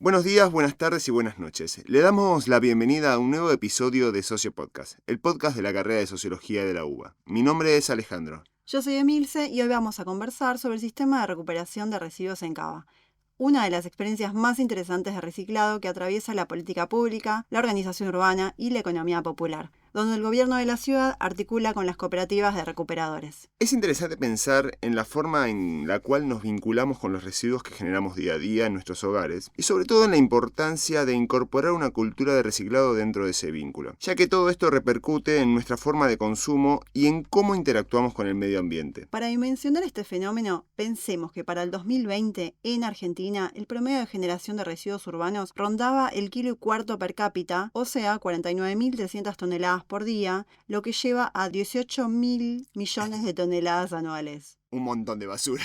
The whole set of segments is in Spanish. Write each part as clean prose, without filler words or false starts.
Buenos días, buenas tardes y buenas noches. Le damos la bienvenida a un nuevo episodio de Socio Podcast, el podcast de la carrera de Sociología de la UBA. Mi nombre es Alejandro. Yo soy Emilce y hoy vamos a conversar sobre el sistema de recuperación de residuos en Cava, una de las experiencias más interesantes de reciclado que atraviesa la política pública, la organización urbana y la economía popular, donde el gobierno de la ciudad articula con las cooperativas de recuperadores. Es interesante pensar en la forma en la cual nos vinculamos con los residuos que generamos día a día en nuestros hogares y sobre todo en la importancia de incorporar una cultura de reciclado dentro de ese vínculo, ya que todo esto repercute en nuestra forma de consumo y en cómo interactuamos con el medio ambiente. Para dimensionar este fenómeno, pensemos que para el 2020 en Argentina el promedio de generación de residuos urbanos rondaba el 1,4 kg per cápita, o sea, 49.300 toneladas por día, lo que lleva a 18.000 millones de toneladas anuales. Un montón de basura.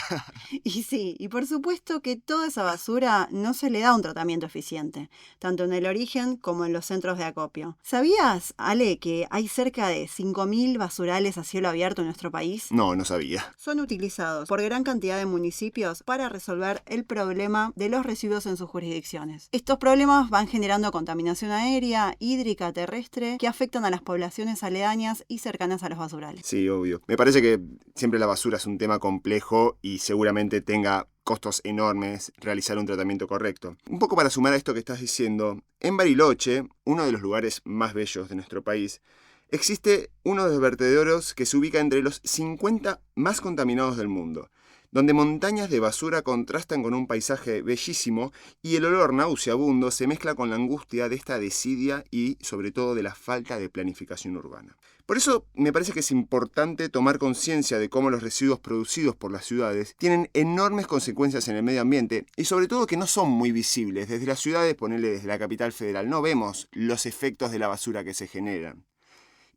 Y sí, y por supuesto que toda esa basura no se le da un tratamiento eficiente, tanto en el origen como en los centros de acopio. ¿Sabías, Ale, que hay cerca de 5.000 basurales a cielo abierto en nuestro país? No sabía. Son utilizados por gran cantidad de municipios para resolver el problema de los residuos en sus jurisdicciones. Estos problemas van generando contaminación aérea, hídrica, terrestre, que afectan a las poblaciones aledañas y cercanas a los basurales. Sí, obvio. Me parece que siempre la basura es un tema complejo y seguramente tenga costos enormes realizar un tratamiento correcto. Un poco para sumar a esto que estás diciendo, en Bariloche, uno de los lugares más bellos de nuestro país, existe uno de los vertederos que se ubica entre los 50 más contaminados del mundo, donde montañas de basura contrastan con un paisaje bellísimo y el olor nauseabundo se mezcla con la angustia de esta desidia y, sobre todo, de la falta de planificación urbana. Por eso me parece que es importante tomar conciencia de cómo los residuos producidos por las ciudades tienen enormes consecuencias en el medio ambiente y sobre todo que no son muy visibles. Desde las ciudades, ponele desde la capital federal, no vemos los efectos de la basura que se generan.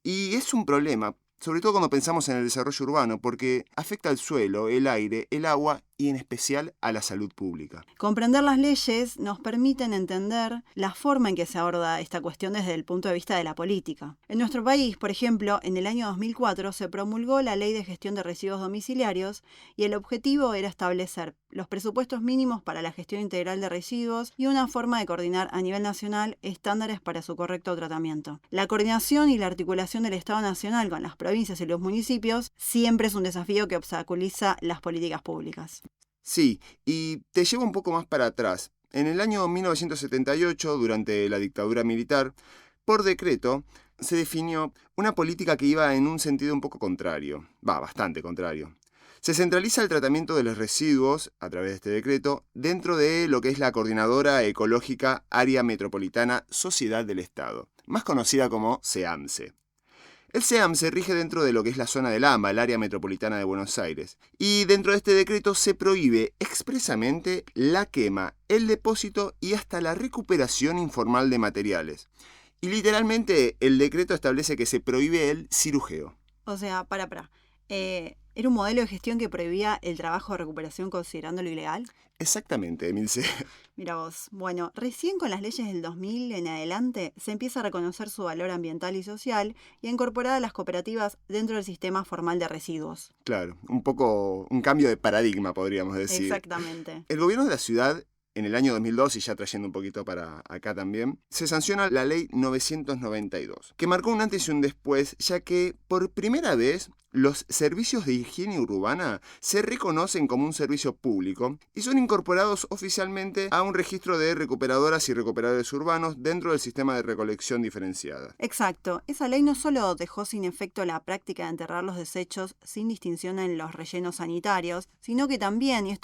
Y es un problema, sobre todo cuando pensamos en el desarrollo urbano, porque afecta al suelo, el aire, el agua y en especial a la salud pública. Comprender las leyes nos permiten entender la forma en que se aborda esta cuestión desde el punto de vista de la política. En nuestro país, por ejemplo, en el año 2004 se promulgó la Ley de Gestión de Residuos Domiciliarios y el objetivo era establecer los presupuestos mínimos para la gestión integral de residuos y una forma de coordinar a nivel nacional estándares para su correcto tratamiento. La coordinación y la articulación del Estado Nacional con las provincias y los municipios siempre es un desafío que obstaculiza las políticas públicas. Sí, y te llevo un poco más para atrás. En el año 1978, durante la dictadura militar, por decreto, se definió una política que iba en un sentido un poco contrario, bastante contrario. Se centraliza el tratamiento de los residuos, a través de este decreto, dentro de lo que es la Coordinadora Ecológica Área Metropolitana Sociedad del Estado, más conocida como CEAMSE. El CEAM se rige dentro de lo que es la zona del AMBA, el área metropolitana de Buenos Aires. Y dentro de este decreto se prohíbe expresamente la quema, el depósito y hasta la recuperación informal de materiales. Y literalmente el decreto establece que se prohíbe el cirujeo. O sea, ¿era un modelo de gestión que prohibía el trabajo de recuperación considerándolo ilegal? Exactamente, Emilce. Mira vos, bueno, recién con las leyes del 2000 en adelante se empieza a reconocer su valor ambiental y social y a incorporar a las cooperativas dentro del sistema formal de residuos. Claro, un poco un cambio de paradigma, podríamos decir. Exactamente. El gobierno de la ciudad, en el año 2002, y ya trayendo un poquito para acá también, se sanciona la Ley 992, que marcó un antes y un después, ya que por primera vez los servicios de higiene urbana se reconocen como un servicio público y son incorporados oficialmente a un registro de recuperadoras y recuperadores urbanos dentro del sistema de recolección diferenciada. Exacto. Esa ley no solo dejó sin efecto la práctica de enterrar los desechos sin distinción en los rellenos sanitarios, sino que también, y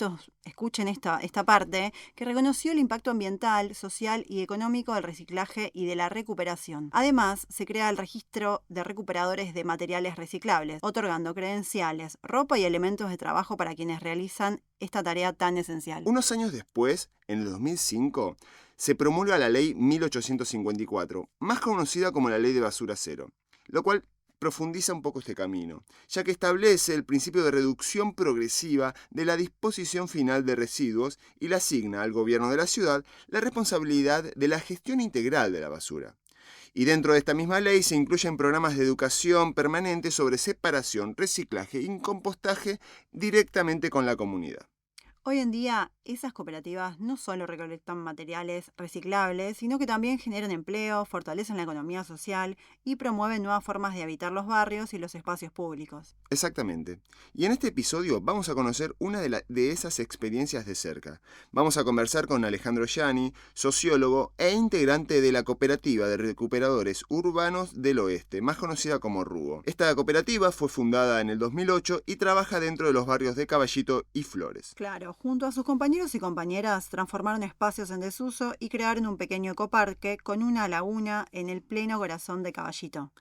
escuchen esta parte, que reconoció el impacto ambiental, social y económico del reciclaje y de la recuperación. Además, se crea el registro de recuperadores de materiales reciclables, otorgando credenciales, ropa y elementos de trabajo para quienes realizan esta tarea tan esencial. Unos años después, en el 2005, se promulga la Ley 1854, más conocida como la Ley de Basura Cero, lo cual profundiza un poco este camino, ya que establece el principio de reducción progresiva de la disposición final de residuos y le asigna al gobierno de la ciudad la responsabilidad de la gestión integral de la basura. Y dentro de esta misma ley se incluyen programas de educación permanente sobre separación, reciclaje y compostaje directamente con la comunidad. Hoy en día, esas cooperativas no solo recolectan materiales reciclables, sino que también generan empleo, fortalecen la economía social y promueven nuevas formas de habitar los barrios y los espacios públicos. Exactamente. Y en este episodio vamos a conocer una de esas experiencias de cerca. Vamos a conversar con Alejandro Gianni, sociólogo e integrante de la Cooperativa de Recuperadores Urbanos del Oeste, más conocida como RUO. Esta cooperativa fue fundada en el 2008 y trabaja dentro de los barrios de Caballito y Flores. Claro, junto a sus compañeros y compañeras transformaron espacios en desuso y crearon un pequeño ecoparque con una laguna en el pleno corazón de Caballito.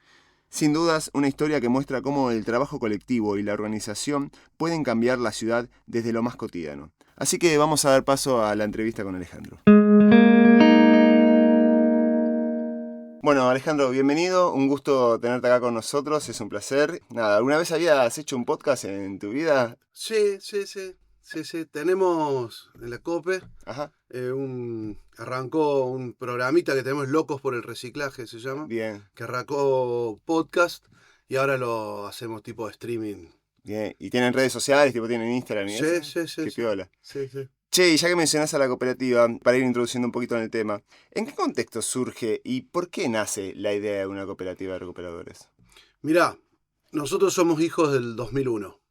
Sin dudas, una historia que muestra cómo el trabajo colectivo y la organización pueden cambiar la ciudad desde lo más cotidiano. Así que vamos a dar paso a la entrevista con Alejandro. Bueno, Alejandro, bienvenido. Un gusto tenerte acá con nosotros. Es un placer. Nada, ¿alguna vez habías hecho un podcast en tu vida? Sí. Tenemos en la COPE, Ajá. arrancó un programita que tenemos, Locos por el Reciclaje se llama, Bien, que arrancó podcast y ahora lo hacemos tipo de streaming. bien. ¿Y tienen redes sociales? ¿Tipo tienen Instagram y eso? Sí. Qué piola. Sí. Che, y ya que mencionás a la cooperativa, para ir introduciendo un poquito en el tema, ¿en qué contexto surge y por qué nace la idea de una cooperativa de recuperadores? Mirá, nosotros somos hijos del 2001.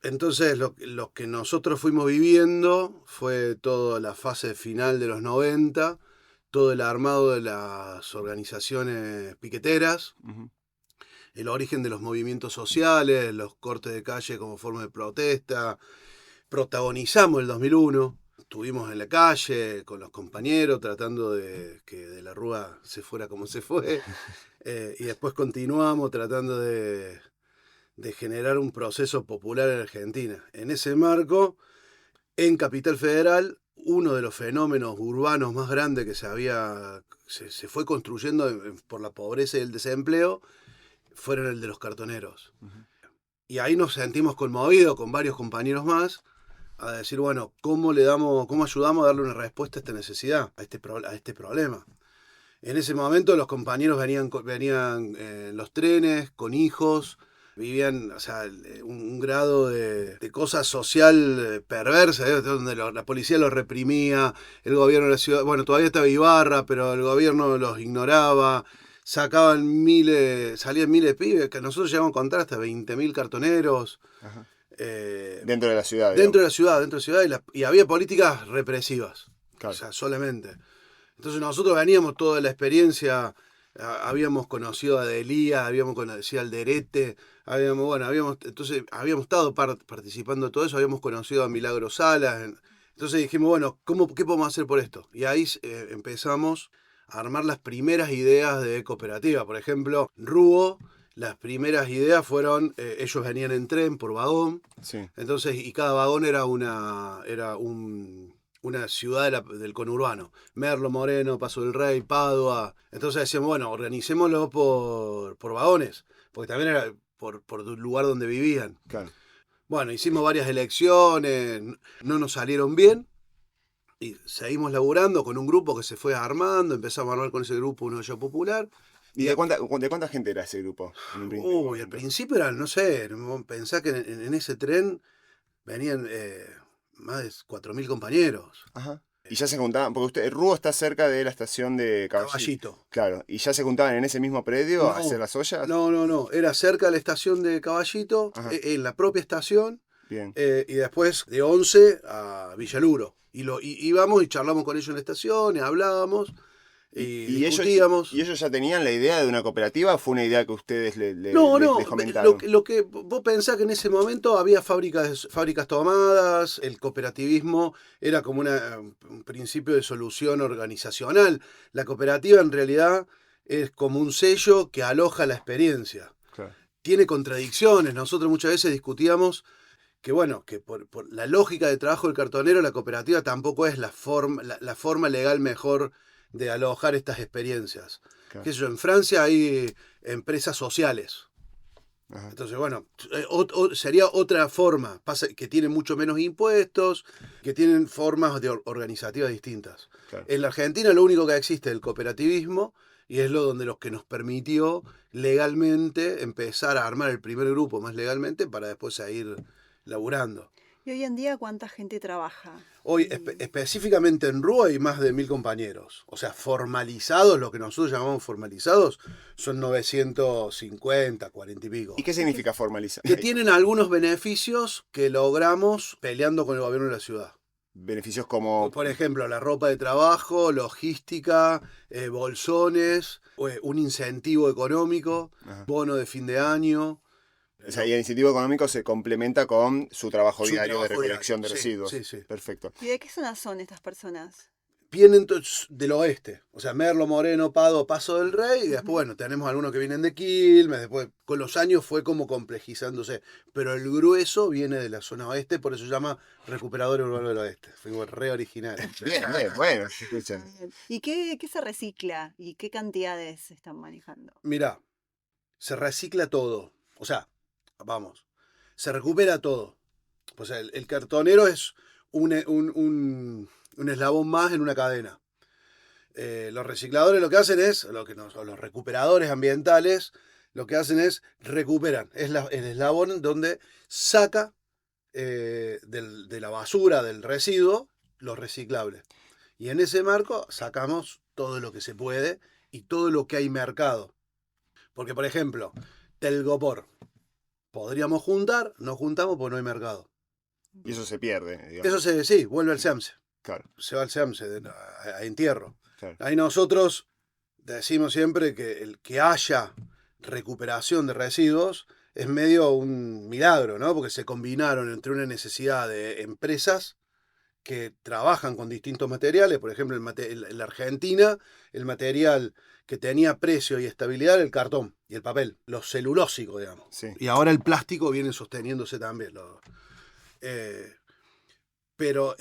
Entonces lo que nosotros fuimos viviendo fue toda la fase final de los 90, todo el armado de las organizaciones piqueteras, Ujú. el origen de los movimientos sociales, los cortes de calle como forma de protesta. Protagonizamos el 2001, estuvimos en la calle con los compañeros tratando de que de la Rúa se fuera como se fue, y después continuamos tratando de generar un proceso popular en Argentina. En ese marco, en Capital Federal, uno de los fenómenos urbanos más grandes que se fue construyendo por la pobreza y el desempleo, fueron el de los cartoneros. Ujú. Y ahí nos sentimos conmovidos con varios compañeros más a decir, bueno, ¿cómo ayudamos a darle una respuesta a esta necesidad, a este problema? En ese momento los compañeros venían en los trenes con hijos, vivían, o sea, un grado de cosa social perversa, donde la policía los reprimía, el gobierno de la ciudad, bueno, todavía estaba Ibarra, pero el gobierno los ignoraba, salían miles de pibes, que nosotros llegamos a contar hasta 20.000 cartoneros. Ajá. eh, Dentro de la ciudad, dentro de digamos. la ciudad, y había políticas represivas, Claro. o sea, solamente. Entonces nosotros veníamos toda la experiencia, habíamos conocido a Delía, habíamos conocido al Derete, entonces habíamos estado participando de todo eso, habíamos conocido a Milagro Salas. Entonces dijimos, bueno, ¿qué podemos hacer por esto? Y ahí empezamos a armar las primeras ideas de cooperativa. Por ejemplo, RUO, las primeras ideas fueron, ellos venían en tren por vagón, Sí. entonces, y cada vagón era una ciudad del conurbano. Merlo, Moreno, Paso del Rey, Padua. Entonces decíamos, bueno, organicémoslo por vagones, porque también era por el lugar donde vivían. Claro. Bueno, hicimos varias elecciones, no nos salieron bien, y seguimos laburando con un grupo que se fue armando, empezamos a armar con ese grupo una olla popular. ¿Y de cuánta gente era ese grupo? Al principio eran, no sé, pensá que en ese tren venían más de 4.000 compañeros. Ajá. Y ya se juntaban, porque el RUO está cerca de la estación de Caballito. Claro, y ya se juntaban en ese mismo predio a hacer las ollas. No, era cerca de la estación de Caballito, en la propia estación, Bien. y después de 11 a Villaluro. Y íbamos y charlamos con ellos en la estación, y hablábamos, y discutíamos. ¿Y ellos ya tenían la idea de una cooperativa o fue una idea que ustedes les comentaron? Lo que vos pensás que en ese momento había fábricas tomadas, el cooperativismo era como un principio de solución organizacional. La cooperativa en realidad es como un sello que aloja la experiencia. Claro. Tiene contradicciones. Nosotros muchas veces discutíamos que bueno, que por la lógica de trabajo del cartonero, la cooperativa tampoco es la forma legal mejor de alojar estas experiencias. Claro. ¿Qué sé yo? En Francia hay empresas sociales. Ajá. Entonces, bueno, sería otra forma. Pasa que tienen mucho menos impuestos, que tienen formas organizativas distintas. Claro. En la Argentina lo único que existe es el cooperativismo, y es lo que nos permitió legalmente empezar a armar el primer grupo más legalmente para después seguir laburando. ¿Y hoy en día cuánta gente trabaja? Hoy, específicamente en RUA hay más de 1000 compañeros. O sea, formalizados, lo que nosotros llamamos formalizados, son 950, 40 y pico. ¿Y qué significa formalizar? Que tienen algunos beneficios que logramos peleando con el gobierno de la ciudad. Beneficios como... Por ejemplo, la ropa de trabajo, logística, bolsones, un incentivo económico, Ajá. bono de fin de año. O sea, y el incentivo económico se complementa con su trabajo Su diario de trabajo recolección de diario, residuos. sí, sí. Perfecto. ¿Y de qué zona son estas personas? Vienen del oeste, o sea, Merlo, Moreno, Pado, Paso del Rey, y después, bueno, tenemos algunos que vienen de Quilmes, después con los años fue como complejizándose, pero el grueso viene de la zona oeste, por eso se llama Recuperador Urbano del Oeste, fuimos re originales. Bien, bueno, se escucha. ¿Y qué se recicla? ¿Y qué cantidades están manejando? Mirá, se recicla todo, o sea, vamos, se recupera todo. O sea, el cartonero es un eslabón más en una cadena. Los recicladores lo que hacen es, los recuperadores ambientales, lo que hacen es recuperan. Es el eslabón donde saca de la basura, del residuo, lo reciclable. Y en ese marco sacamos todo lo que se puede y todo lo que hay mercado. Porque, por ejemplo, telgopor. Podríamos juntar, no juntamos porque no hay mercado. Y eso se pierde, digamos. Eso sí, vuelve al SEAMSE. Claro, Se va al SEAMSE a entierro. claro. Ahí nosotros decimos siempre que el que haya recuperación de residuos es medio un milagro, ¿no? Porque se combinaron entre una necesidad de empresas que trabajan con distintos materiales. Por ejemplo, en la Argentina, el material que tenía precio y estabilidad era el cartón y el papel, los celulósicos, digamos. Sí. Y ahora el plástico viene sosteniéndose también. Pero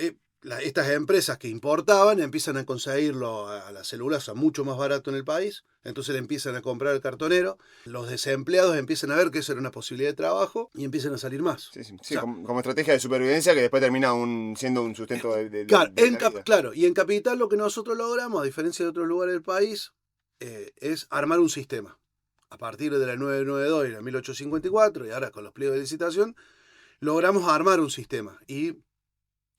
estas empresas que importaban empiezan a conseguirlo a la celulosa mucho más barato en el país, entonces le empiezan a comprar el cartonero, los desempleados empiezan a ver que eso era una posibilidad de trabajo y empiezan a salir más. Sí, sí. O sea, como estrategia de supervivencia que después termina siendo un sustento de claro, la vida. claro, y en Capital lo que nosotros logramos, a diferencia de otros lugares del país, es armar un sistema. A partir de la 992 y la 1854, y ahora con los pliegos de licitación, logramos armar un sistema. Y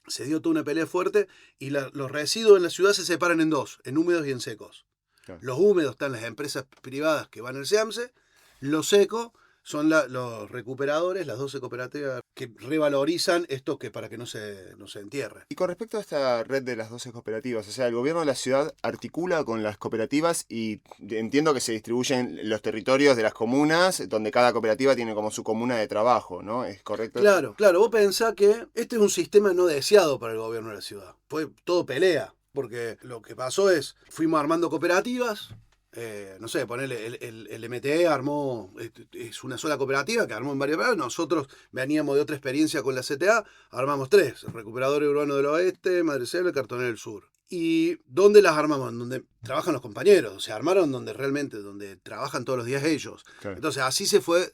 se dio toda una pelea fuerte y los residuos en la ciudad se separan en dos, en húmedos y en secos. Claro. Los húmedos están las empresas privadas que van al SEAMSE, los secos son los recuperadores, las 12 cooperativas que revalorizan esto que para que no se entierre. Y con respecto a esta red de las 12 cooperativas, o sea, el gobierno de la ciudad articula con las cooperativas y entiendo que se distribuyen los territorios de las comunas, donde cada cooperativa tiene como su comuna de trabajo, ¿no? ¿Es correcto? Claro, vos pensás que este es un sistema no deseado para el gobierno de la ciudad. Fue todo pelea, porque lo que pasó es, fuimos armando cooperativas. No sé, ponerle el MTE armó, es una sola cooperativa que armó en varios lados. Nosotros veníamos de otra experiencia con la CTA, armamos 3, el Recuperador Urbano del Oeste, Madrecera y Cartonero del Sur. ¿Y dónde las armamos? Donde trabajan los compañeros, se armaron donde trabajan todos los días ellos. Claro. Entonces así se fue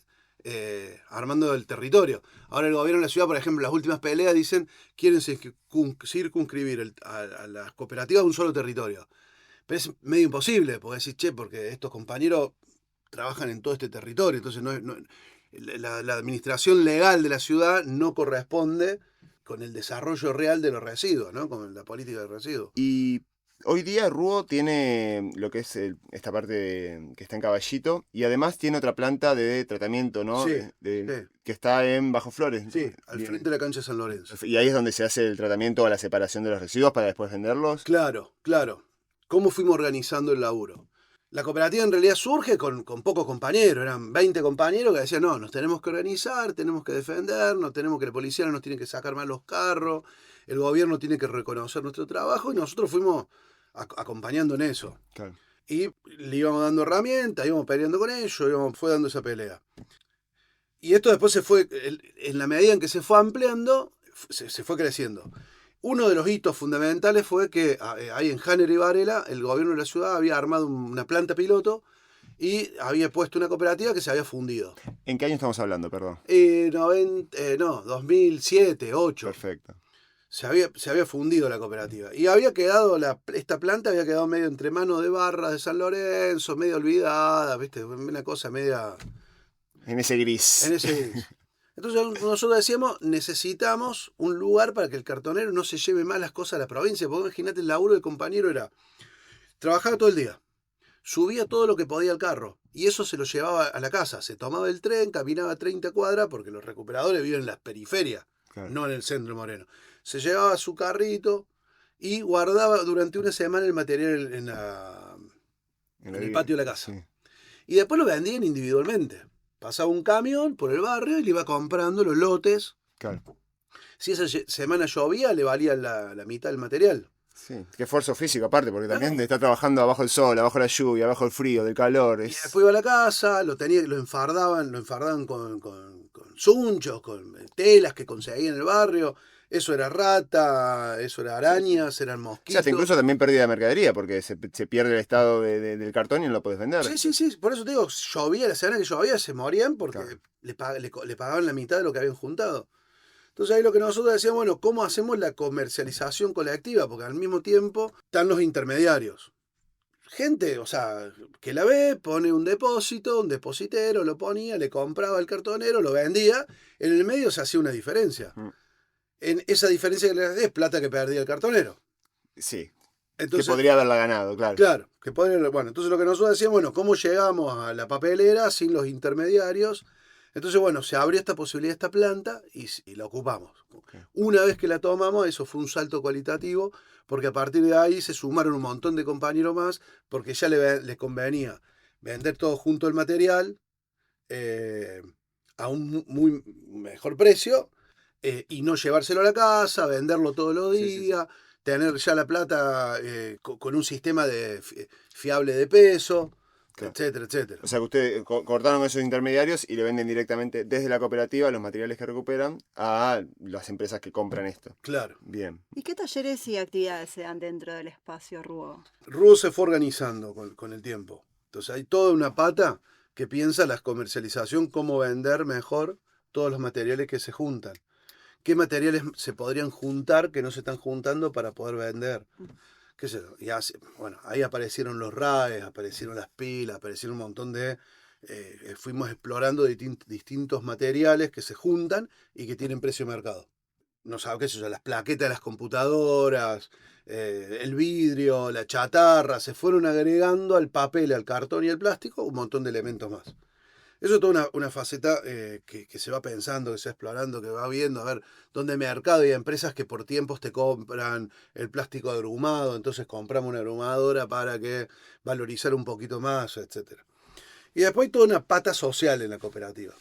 armando el territorio. Ahora el gobierno de la ciudad, por ejemplo, las últimas peleas dicen quieren circunscribir a las cooperativas a un solo territorio. Pero es medio imposible, porque decís, porque estos compañeros trabajan en todo este territorio, entonces la administración legal de la ciudad no corresponde con el desarrollo real de los residuos, ¿no? Con la política de residuos. Y hoy día Ruo tiene lo que es esta parte que está en Caballito y además tiene otra planta de tratamiento, ¿no? Sí, que está en Bajo Flores. Sí, al frente de la cancha de San Lorenzo. Y ahí es donde se hace el tratamiento o la separación de los residuos para después venderlos. Claro. ¿Cómo fuimos organizando el laburo? La cooperativa en realidad surge con pocos compañeros, eran 20 compañeros que decían, no, nos tenemos que organizar, tenemos que defendernos, la policía no nos tiene que sacar más los carros, el gobierno tiene que reconocer nuestro trabajo y nosotros fuimos acompañando en eso. Claro. Y le íbamos dando herramientas, íbamos peleando con ellos, fue dando esa pelea. Y esto después se fue, en la medida en que se fue ampliando, se fue creciendo. Uno de los hitos fundamentales fue que ahí en Hanner y Varela, el gobierno de la ciudad había armado una planta piloto y había puesto una cooperativa que se había fundido. ¿En qué año estamos hablando, perdón? 2007, 2008. Perfecto. Se había fundido la cooperativa. Y había quedado, esta planta había quedado medio entre manos de Barras de San Lorenzo, medio olvidada, ¿viste? Una cosa media... En ese gris. Entonces Entonces nosotros decíamos, necesitamos un lugar para que el cartonero no se lleve más las cosas a la provincia, porque imagínate, el laburo del compañero era, trabajaba todo el día, subía todo lo que podía al carro, y eso se lo llevaba a la casa, se tomaba el tren, caminaba 30 cuadras, porque los recuperadores viven en las periferias, Claro. no en el centro Moreno. Se llevaba su carrito y guardaba durante una semana el material en el patio de la casa. Sí. Y después lo vendían individualmente. Pasaba un camión por el barrio y le iba comprando los lotes. Claro. Si esa semana llovía, le valía la mitad del material. Sí, qué esfuerzo físico aparte, porque también está trabajando abajo el sol, abajo la lluvia, abajo el frío, del calor. Y después iba a la casa, lo enfardaban con sunchos, con telas que conseguían en el barrio. Eso era rata, eso era arañas, eran O mosquitos. sea, hasta incluso también pérdida de mercadería, porque se pierde el estado del cartón y no lo puedes vender. Sí, por eso te digo, llovía, la semana que llovía se morían porque Claro. le pagaban la mitad de lo que habían juntado. Entonces ahí lo que nosotros decíamos, bueno, ¿cómo hacemos la comercialización colectiva? Porque al mismo tiempo están los intermediarios. Gente, o sea, que la ve, pone un depósito, un depositero, lo ponía, le compraba al cartonero, lo vendía, en el medio se hacía una diferencia. Mm. En esa diferencia que le hacía es plata que perdía el cartonero. Sí, Entonces, que podría haberla ganado, claro. claro, bueno, entonces lo que nosotros decíamos, bueno, ¿cómo llegamos a la papelera sin los intermediarios? Entonces, bueno, se abrió esta posibilidad, esta planta, y la ocupamos. Okay. Una vez que la tomamos, eso fue un salto cualitativo, porque a partir de ahí se sumaron un montón de compañeros más, porque ya les convenía vender todo junto el material a un muy mejor precio y no llevárselo a la casa, venderlo todos los días, tener ya la plata con un sistema fiable de peso. Claro. Etcétera, etcétera. O sea que ustedes cortaron esos intermediarios y le venden directamente desde la cooperativa los materiales que recuperan a las empresas que compran esto. Claro. Bien. ¿Y qué talleres y actividades se dan dentro del espacio Ruo? Ruo se fue organizando con el tiempo. Entonces hay toda una pata que piensa la comercialización, cómo vender mejor todos los materiales que se juntan. ¿Qué materiales se podrían juntar que no se están juntando para poder vender? ¿Qué sé yo? Y bueno, ahí aparecieron los RAEs, aparecieron las pilas, aparecieron un montón de... fuimos explorando distintos materiales que se juntan y que tienen precio de mercado. No sabes qué sé yo, las plaquetas de las computadoras, el vidrio, la chatarra, se fueron agregando al papel, al cartón y al plástico un montón de elementos más. Eso es toda una faceta que se va pensando, que se va explorando, que va viendo, a ver dónde hay mercado y hay empresas que por tiempos te compran el plástico agrumado, entonces compramos una agrumadora para que valorizar un poquito más, etc. Y después hay toda una pata social en la cooperativa.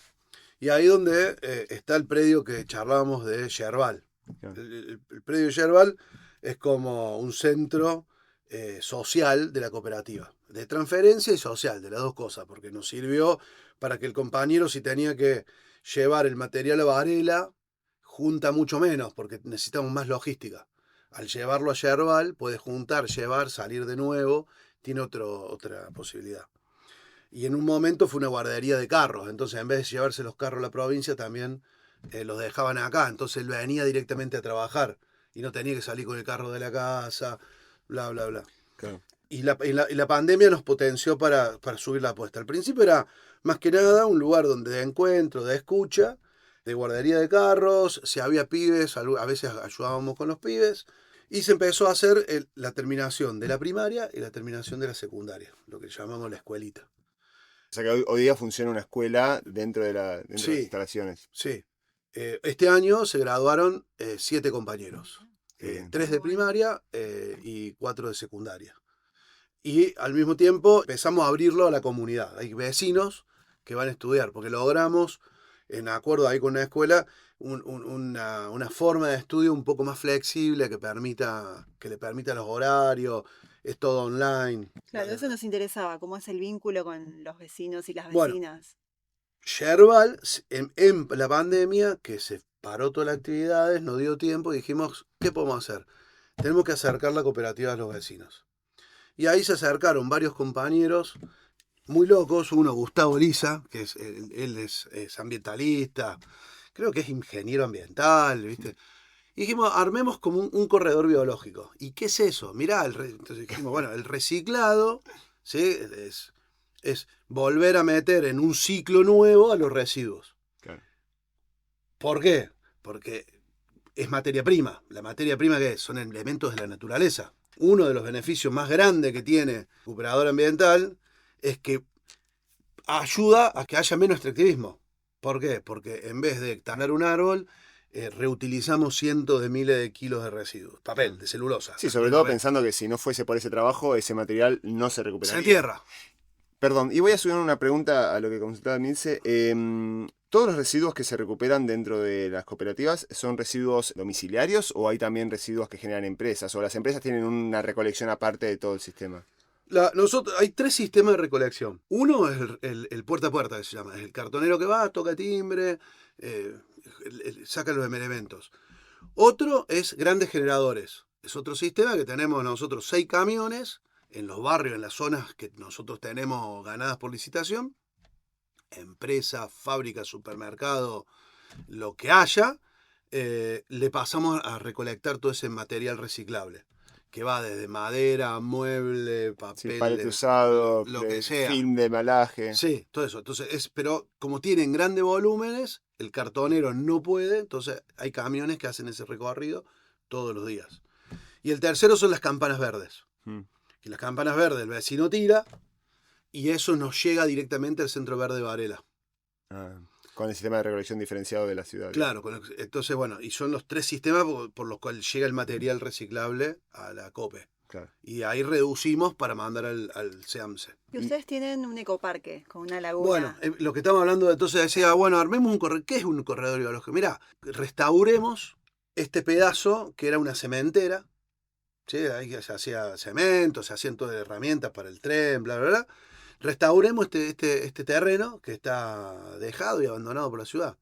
Y ahí donde está el predio que charlábamos de Yerbal. El predio de Yerbal es como un centro social de la cooperativa, de transferencia y social, de las dos cosas, porque nos sirvió para que el compañero, si tenía que llevar el material a Varela, junta mucho menos, porque necesitamos más logística. Al llevarlo a Yerbal, puede juntar, llevar, salir de nuevo, tiene otra posibilidad. Y en un momento fue una guardería de carros, entonces en vez de llevarse los carros a la provincia, también los dejaban acá, entonces él venía directamente a trabajar y no tenía que salir con el carro de la casa, bla, bla, bla. Claro. Y la pandemia nos potenció para subir la apuesta. Al principio era más que nada un lugar donde de encuentro, de escucha, de guardería de carros, si había pibes, a veces ayudábamos con los pibes, y se empezó a hacer la terminación de la primaria y la terminación de la secundaria, lo que llamamos la escuelita. O sea que hoy día funciona una escuela dentro de las instalaciones. Sí. Este año se graduaron 7 compañeros. 3 de primaria y 4 de secundaria. Y al mismo tiempo empezamos a abrirlo a la comunidad. Hay vecinos que van a estudiar, porque logramos, en acuerdo ahí con una escuela, una forma de estudio un poco más flexible que le permita los horarios, es todo online. Claro, eso nos interesaba, cómo es el vínculo con los vecinos y las vecinas. Yerbal, en la pandemia, que se paró todas las actividades, nos dio tiempo y dijimos, ¿qué podemos hacer? Tenemos que acercar la cooperativa a los vecinos. Y ahí se acercaron varios compañeros muy locos, uno Gustavo Liza, que él es ambientalista, creo que es ingeniero ambiental, ¿viste? Y dijimos, armemos como un corredor biológico. ¿Y qué es eso? Mirá, entonces dijimos, bueno, el reciclado, ¿sí? Es volver a meter en un ciclo nuevo a los residuos. Claro. ¿Por qué? Porque es materia prima. ¿La materia prima qué es? Son elementos de la naturaleza. Uno de los beneficios más grandes que tiene el recuperador ambiental es que ayuda a que haya menos extractivismo. ¿Por qué? Porque en vez de talar un árbol, reutilizamos cientos de miles de kilos de residuos. Papel, de celulosa. Sí, sobre todo pensando que si no fuese por ese trabajo, ese material no se Se recuperaría. entierra. Perdón, y voy a subir una pregunta a lo que consultaba Milce. ¿Todos los residuos que se recuperan dentro de las cooperativas son residuos domiciliarios o hay también residuos que generan empresas? ¿O las empresas tienen una recolección aparte de todo el sistema? Hay 3 sistemas de recolección. Uno es el puerta a puerta, que se llama. Es el cartonero que va, toca timbre, saca los elementos. Otro es grandes generadores. Es otro sistema que tenemos nosotros 6 camiones en los barrios, en las zonas que nosotros tenemos ganadas por licitación. Empresa, fábrica, supermercado, lo que haya, le pasamos a recolectar todo ese material reciclable, que va desde madera, mueble, papel, Sí, palete usado, lo que sea. film de embalaje. Sí, todo eso. Entonces, pero como tienen grandes volúmenes, el cartonero no puede, entonces hay camiones que hacen ese recorrido todos los días. Y el tercero son las campanas verdes. Que las campanas verdes el vecino tira y eso nos llega directamente al Centro Verde de Varela. Con el sistema de recolección diferenciado de la ciudad. Claro, entonces bueno, y son los 3 sistemas por los cuales llega el material reciclable a la COPE. Claro. Y ahí reducimos para mandar al SEAMSE. Y ustedes tienen un ecoparque con una laguna. Bueno, lo que estamos hablando entonces decía, bueno, armemos un corredor. ¿Qué es un corredor biológico? Mirá, restauremos este pedazo que era una cementera. ¿Sí? Ahí se hacía cemento, se hacían todas herramientas para el tren, bla, bla, bla. Restauremos este terreno que está dejado y abandonado por la ciudad.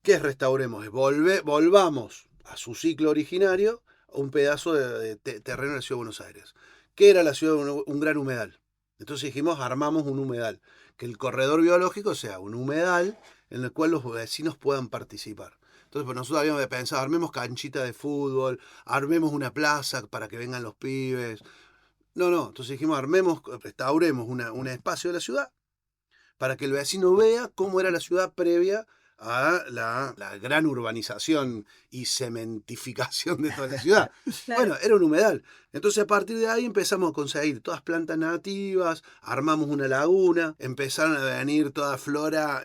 ¿Qué es restauremos? Es volvamos a su ciclo originario a un pedazo de terreno de la ciudad de Buenos Aires. ¿Qué era la ciudad? Un gran humedal. Entonces dijimos, armamos un humedal. Que el corredor biológico sea un humedal en el cual los vecinos puedan participar. Entonces, pues nosotros habíamos pensado, armemos canchita de fútbol, armemos una plaza para que vengan los pibes. No, entonces dijimos, restauremos un espacio de la ciudad para que el vecino vea cómo era la ciudad previa a la gran urbanización y cementificación de toda la ciudad. Claro. Bueno, era un humedal. Entonces a partir de ahí empezamos a conseguir todas plantas nativas, armamos una laguna, empezaron a venir toda flora,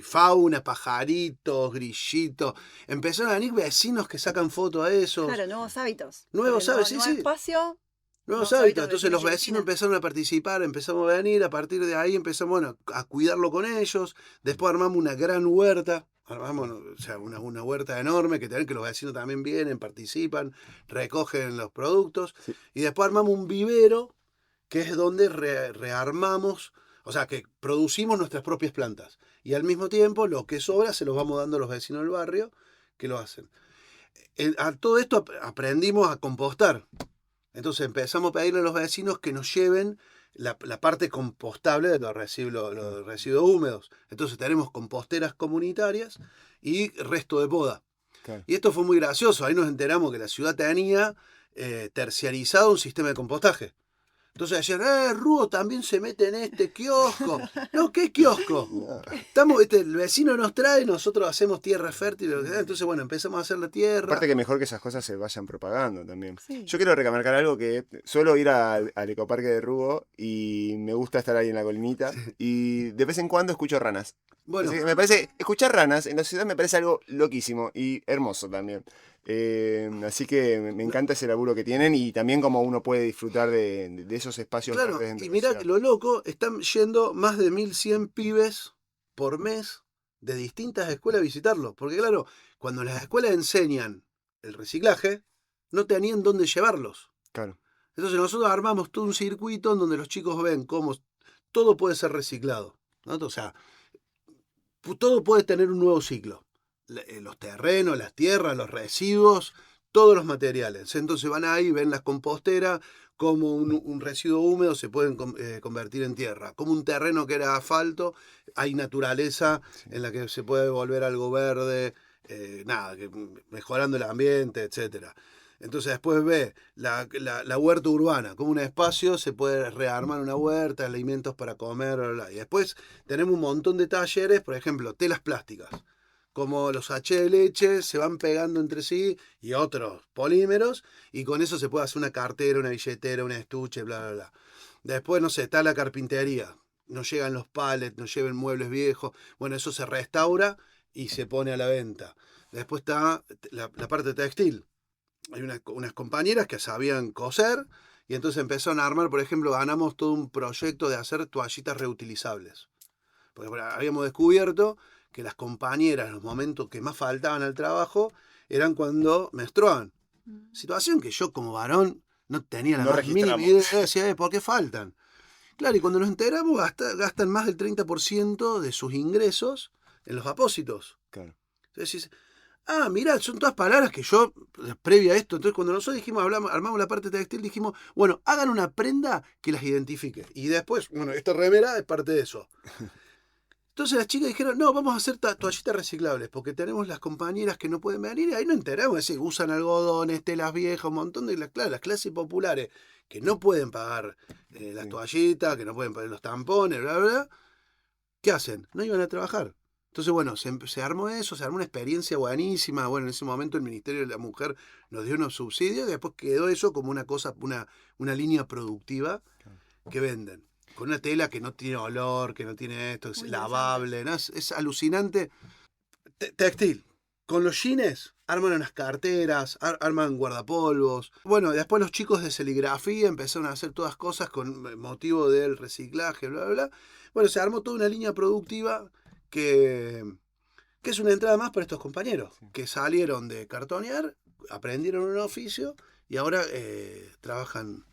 fauna, pajaritos, grillitos, empezaron a venir vecinos que sacan fotos a eso. Claro, nuevos hábitos. Nuevos hábitos, sí, sí. Espacio. Nuevos hábitos. Entonces los vecinos empezaron a participar, empezamos a venir, a partir de ahí empezamos a cuidarlo con ellos, después armamos una gran huerta, una huerta enorme que los vecinos también vienen, participan, recogen los productos, sí. Y después armamos un vivero que es donde rearmamos, o sea que producimos nuestras propias plantas y al mismo tiempo lo que sobra se los vamos dando a los vecinos del barrio que lo hacen. A todo esto aprendimos a compostar. Entonces empezamos a pedirle a los vecinos que nos lleven la parte compostable de los residuos húmedos. Entonces tenemos composteras comunitarias y resto de poda. Claro. Y esto fue muy gracioso. Ahí nos enteramos que la ciudad tenía terciarizado un sistema de compostaje. Entonces decían, Ruo también se mete en este kiosco. No, ¿qué kiosco? El vecino nos trae, nosotros hacemos tierra fértil. Entonces, bueno, empezamos a hacer la tierra. Aparte que mejor que esas cosas se vayan propagando también. Sí. Yo quiero remarcar algo que suelo ir al ecoparque de Rugo y me gusta estar ahí en la colinita. Sí. Y de vez en cuando escucho ranas. Bueno. Así que me parece, escuchar ranas en la ciudad me parece algo loquísimo y hermoso también. Así que me encanta ese laburo que tienen y también cómo uno puede disfrutar de esos espacios. Claro, y mirá que lo loco, están yendo más de 1100 pibes por mes de distintas escuelas a visitarlo. Porque claro, cuando las escuelas enseñan el reciclaje, no tenían dónde llevarlos. Claro. Entonces nosotros armamos todo un circuito en donde los chicos ven cómo todo puede ser reciclado, ¿no? O sea, todo puede tener un nuevo ciclo. Los terrenos, las tierras, los residuos, todos los materiales. Entonces van ahí, ven las composteras, como un residuo húmedo se puede convertir en tierra. Como un terreno que era asfalto, hay naturaleza en la que se puede volver algo verde, mejorando el ambiente, etc. Entonces después ve la huerta urbana, como un espacio, se puede rearmar una huerta, alimentos para comer, bla, bla. Y después tenemos un montón de talleres, por ejemplo, telas plásticas. como los H de leche se van pegando entre sí y otros polímeros, y con eso se puede hacer una cartera, una billetera, un estuche, bla, bla, bla. Después, no sé, está la carpintería. No llegan los pallets, no lleven muebles viejos. Bueno, eso se restaura y se pone a la venta. Después está la parte textil. Hay unas compañeras que sabían coser y entonces empezaron a armar, por ejemplo, ganamos todo un proyecto de hacer toallitas reutilizables. Porque habíamos descubierto que las compañeras, en los momentos que más faltaban al trabajo, eran cuando menstruaban. Situación que yo como varón no tenía la No más mínima registramos. idea, decía, ¿por qué faltan? Claro, y cuando nos enteramos gastan más del 30% de sus ingresos en los apósitos. Claro. Entonces dices, mirá, son todas palabras que yo, previa a esto, entonces cuando nosotros dijimos, armamos la parte textil, dijimos, bueno, hagan una prenda que las identifique. Y después, bueno, esta remera es parte de eso. Entonces las chicas dijeron, no, vamos a hacer toallitas reciclables, porque tenemos las compañeras que no pueden venir, y ahí nos enteramos, es decir, usan algodones, telas viejas, un montón de, claro, las clases populares que no pueden pagar las toallitas, que no pueden pagar los tampones, bla, bla, bla, ¿qué hacen? No iban a trabajar. Entonces, bueno, se armó eso, se armó una experiencia buenísima. Bueno, en ese momento el Ministerio de la Mujer nos dio unos subsidios y después quedó eso como una cosa, una línea productiva que venden. Con una tela que no tiene olor, que no tiene esto, es lavable, ¿no? Es alucinante. Textil. Con los jeans arman unas carteras, arman guardapolvos. Bueno, después los chicos de serigrafía empezaron a hacer todas cosas con motivo del reciclaje, bla, bla, bla. Bueno, se armó toda una línea productiva que es una entrada más para estos compañeros, que salieron de cartonear, aprendieron un oficio y ahora trabajan.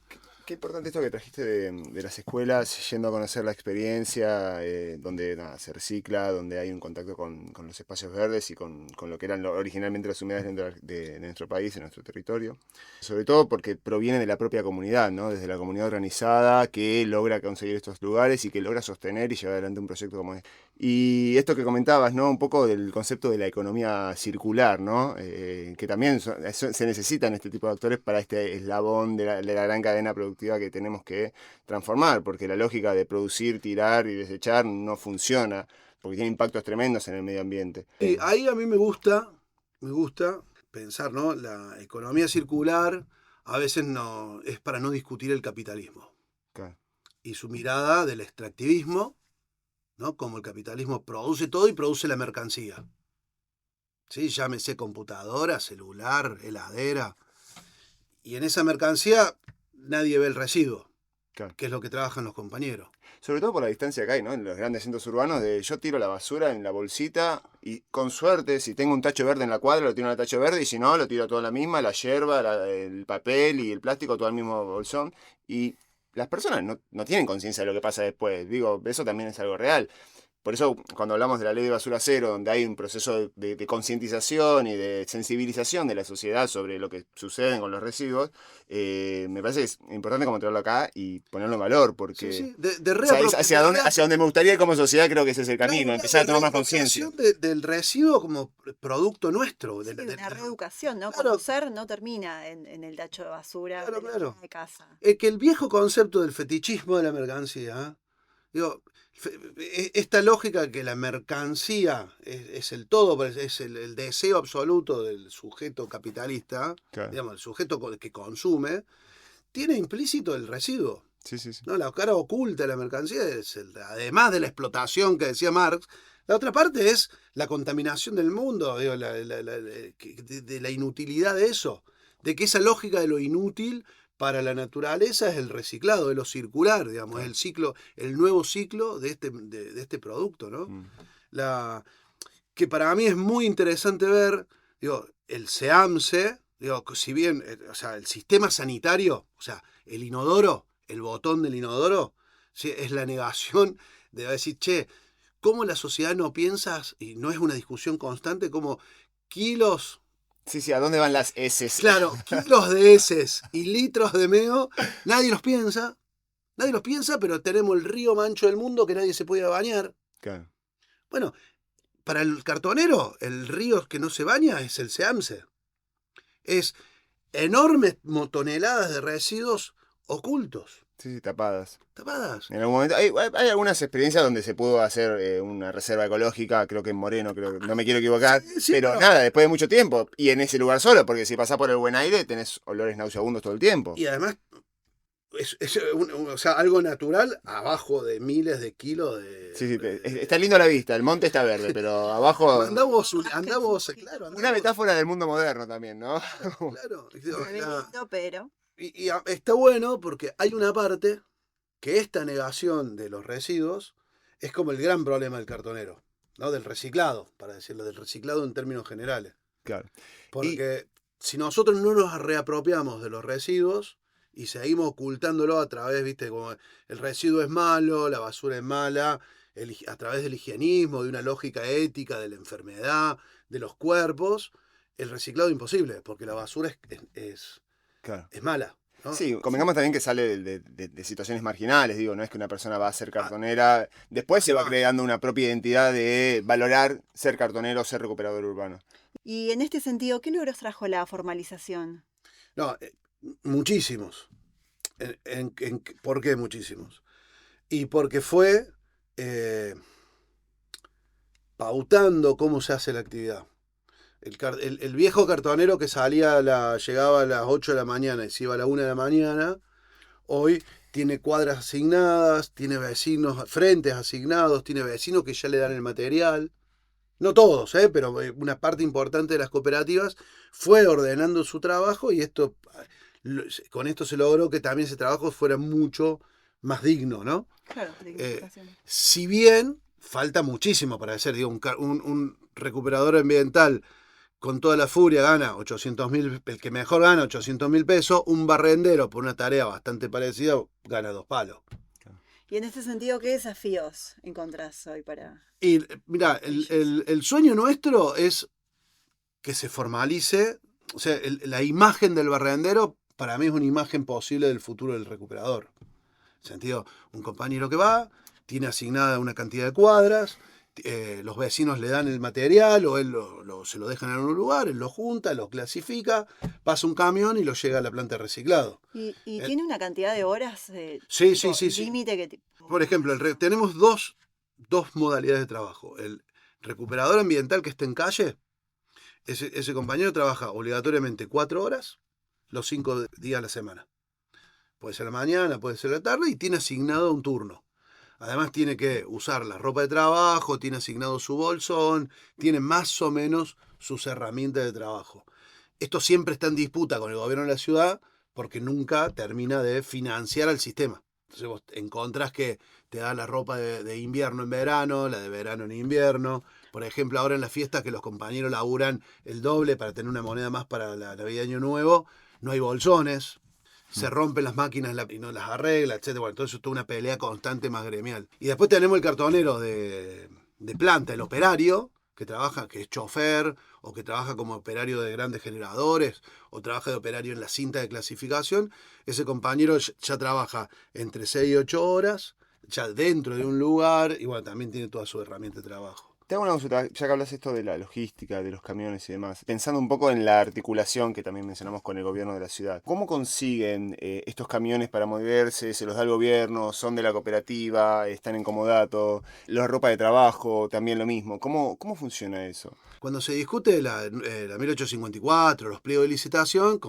Qué importante esto que trajiste de las escuelas, yendo a conocer la experiencia, donde se recicla, donde hay un contacto con los espacios verdes y con lo que eran originalmente las humedades dentro de nuestro país, de nuestro territorio. Sobre todo porque proviene de la propia comunidad, ¿no? Desde la comunidad organizada que logra conseguir estos lugares y que logra sostener y llevar adelante un proyecto como este. Y esto que comentabas, ¿no? Un poco del concepto de la economía circular, ¿no? Que también se necesitan este tipo de actores para este eslabón de la gran cadena productiva que tenemos que transformar, porque la lógica de producir, tirar y desechar no funciona, porque tiene impactos tremendos en el medio ambiente. Y ahí a mí me gusta pensar, ¿no? La economía circular a veces no es para no discutir el capitalismo. Claro. Y su mirada del extractivismo, ¿no? Como el capitalismo produce todo y produce la mercancía. ¿Sí? Llámese computadora, celular, heladera. Y en esa mercancía nadie ve el residuo, Claro. que es lo que trabajan los compañeros. Sobre todo por la distancia que hay, ¿no? En los grandes centros urbanos, de yo tiro la basura en la bolsita y con suerte, si tengo un tacho verde en la cuadra, lo tiro en el tacho verde y si no, lo tiro todo a la misma, la yerba, el papel y el plástico, todo al mismo bolsón. Y las personas no tienen conciencia de lo que pasa después. Digo, eso también es algo real. Por eso, cuando hablamos de la ley de basura cero, donde hay un proceso de concientización y de sensibilización de la sociedad sobre lo que sucede con los residuos, me parece que es importante como traerlo acá y ponerlo en valor, porque Sí, o sea, es hacia donde me gustaría ir como sociedad, creo que ese es el camino, empezar a tomar más conciencia. Del residuo como producto nuestro. Sí, una reeducación, ¿no? Claro. Conocer no termina en el tacho de basura Claro. de casa. Que el viejo concepto del fetichismo de la mercancía, digo, esta lógica que la mercancía es el todo, es el deseo absoluto del sujeto capitalista, Claro. digamos, el sujeto que consume, tiene implícito el residuo. Sí. ¿No? La cara oculta de la mercancía es, además de la explotación que decía Marx, la otra parte es la contaminación del mundo, digo, de la inutilidad de eso, de que esa lógica de lo inútil para la naturaleza es el reciclado, de lo circular, digamos, es el ciclo, el nuevo ciclo de este producto, ¿no? Que para mí es muy interesante ver, digo, el SEAMSE, digo, si bien, o sea, el sistema sanitario, o sea, el inodoro, el botón del inodoro, ¿sí? Es la negación de decir, che, ¿cómo la sociedad no piensa, y no es una discusión constante, como kilos... Sí, ¿a dónde van las heces? Claro, kilos de heces y litros de meo, nadie los piensa, pero tenemos el río más ancho del mundo que nadie se puede bañar. Claro. Bueno, para el cartonero, el río que no se baña es el SEAMSE. Es enormes toneladas de residuos ocultos. Sí, tapadas. tapadas. En algún momento, hay algunas experiencias donde se pudo hacer una reserva ecológica, creo que en Moreno, no me quiero equivocar, Sí, pero nada, después de mucho tiempo, y en ese lugar solo, porque si pasás por el buen aire tenés olores nauseabundos todo el tiempo. Y además es o sea, algo natural abajo de miles de kilos de... Sí, está lindo a la vista, el monte está verde, pero abajo... Claro, Una metáfora del mundo moderno también, ¿no? Claro. Lindo, pero... Y está bueno porque hay una parte que esta negación de los residuos es como el gran problema del cartonero, ¿no? Del reciclado, para decirlo, del reciclado en términos generales. Claro. Porque si nosotros no nos reapropiamos de los residuos y seguimos ocultándolo a través, viste, como el residuo es malo, la basura es mala, a través del higienismo, de una lógica ética, de la enfermedad, de los cuerpos, el reciclado es imposible, porque la basura Claro. es mala. ¿No? Sí, convengamos también que sale de situaciones marginales, digo, no es que una persona va a ser cartonera, después se va creando una propia identidad de valorar ser cartonero, ser recuperador urbano. Y en este sentido, ¿qué logros trajo la formalización? No, muchísimos. ¿Por qué muchísimos? Y porque fue pautando cómo se hace la actividad. El viejo cartonero que llegaba a las 8 de la mañana y se iba a la 1 de la mañana, hoy tiene cuadras asignadas, tiene vecinos, frentes asignados, tiene vecinos que ya le dan el material. No todos, pero una parte importante de las cooperativas fue ordenando su trabajo y con esto se logró que también ese trabajo fuera mucho más digno, ¿no? Claro, dignificación. Si bien falta muchísimo para hacer, digo, un recuperador ambiental con toda la furia gana 800.000, el que mejor gana 800.000 pesos, un barrendero por una tarea bastante parecida gana 2 palos. Y en este sentido, ¿qué desafíos encontrás hoy para...? Y mira, el sueño nuestro es que se formalice, o sea, la imagen del barrendero para mí es una imagen posible del futuro del recuperador. En el sentido, un compañero que va, tiene asignada una cantidad de cuadras, los vecinos le dan el material o él se lo dejan en un lugar, él lo junta, lo clasifica, pasa un camión y lo llega a la planta de reciclado. ¿Y tiene una cantidad de horas? Sí. Límite que... Por ejemplo, tenemos dos modalidades de trabajo. El recuperador ambiental que está en calle, ese compañero trabaja obligatoriamente 4 horas los 5 días a la semana. Puede ser la mañana, puede ser la tarde y tiene asignado un turno. Además tiene que usar la ropa de trabajo, tiene asignado su bolsón, tiene más o menos sus herramientas de trabajo. Esto siempre está en disputa con el gobierno de la ciudad porque nunca termina de financiar al sistema. Entonces vos encontrás que te da la ropa de invierno en verano, la de verano en invierno. Por ejemplo, ahora en las fiestas que los compañeros laburan el doble para tener una moneda más para la Navidad de Año Nuevo, no hay bolsones. Se rompen las máquinas y no las arregla, etc. Bueno, entonces es toda una pelea constante más gremial. Y después tenemos el cartonero de planta, el operario, que trabaja, que es chofer, o que trabaja como operario de grandes generadores, o trabaja de operario en la cinta de clasificación. Ese compañero ya trabaja entre 6 y 8 horas, ya dentro de un lugar, y bueno, también tiene toda su herramienta de trabajo. Te hago una consulta, ya que hablas esto de la logística, de los camiones y demás, pensando un poco en la articulación que también mencionamos con el gobierno de la ciudad, ¿cómo consiguen estos camiones para moverse? ¿Se los da el gobierno? ¿Son de la cooperativa? ¿Están en comodato? ¿La ropa de trabajo? También lo mismo. ¿Cómo funciona eso? Cuando se discute la 1854, los pliegos de licitación,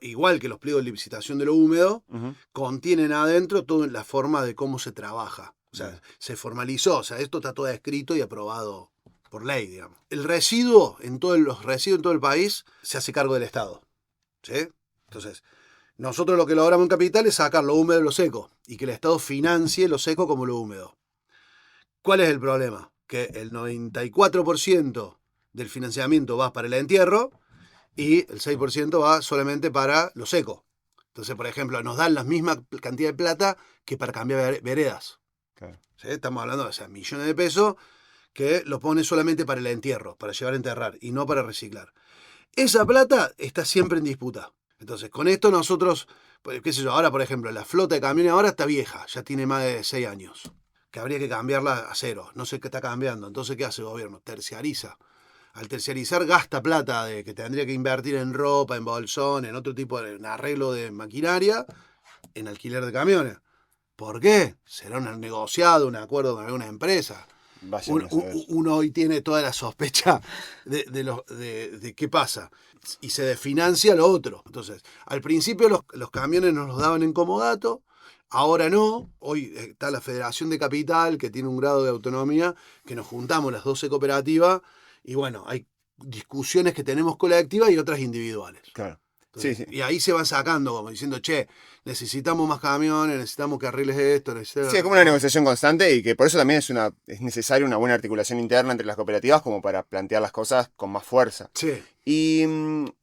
igual que los pliegos de licitación de lo húmedo, contienen adentro toda la forma de cómo se trabaja. O sea, se formalizó, o sea, esto está todo escrito y aprobado por ley, digamos. Los residuos en todo el país se hace cargo del Estado. ¿Sí? Entonces, nosotros lo que logramos en Capital es sacar lo húmedo de lo seco y que el Estado financie lo seco como lo húmedo. ¿Cuál es el problema? Que el 94% del financiamiento va para el entierro y el 6% va solamente para lo seco. Entonces, por ejemplo, nos dan la misma cantidad de plata que para cambiar veredas. Claro. ¿Sí? Estamos hablando de millones de pesos que lo pone solamente para el entierro, para llevar a enterrar y no para reciclar. Esa plata está siempre en disputa. Entonces, con esto nosotros, qué sé yo, ahora por ejemplo, la flota de camiones ahora está vieja, ya tiene más de 6 años, que habría que cambiarla a cero. No sé qué está cambiando. Entonces, ¿qué hace el gobierno? Terciariza. Al terciarizar gasta plata que tendría que invertir en ropa, en bolsón, en otro tipo de arreglo de maquinaria, en alquiler de camiones. ¿Por qué? Será un negociado, un acuerdo con alguna empresa. Vaya uno a saber. Uno hoy tiene toda la sospecha de qué pasa y se desfinancia lo otro. Entonces, al principio los camiones nos los daban en comodato, ahora no. Hoy está la Federación de Capital, que tiene un grado de autonomía, que nos juntamos las 12 cooperativas y bueno, hay discusiones que tenemos colectivas y otras individuales. Claro. Entonces, Sí, sí. y ahí se van sacando, como diciendo, che, necesitamos más camiones, necesitamos que arregles esto, necesitamos... Sí, es como una negociación constante y que por eso también es necesaria una buena articulación interna entre las cooperativas como para plantear las cosas con más fuerza. Sí. Y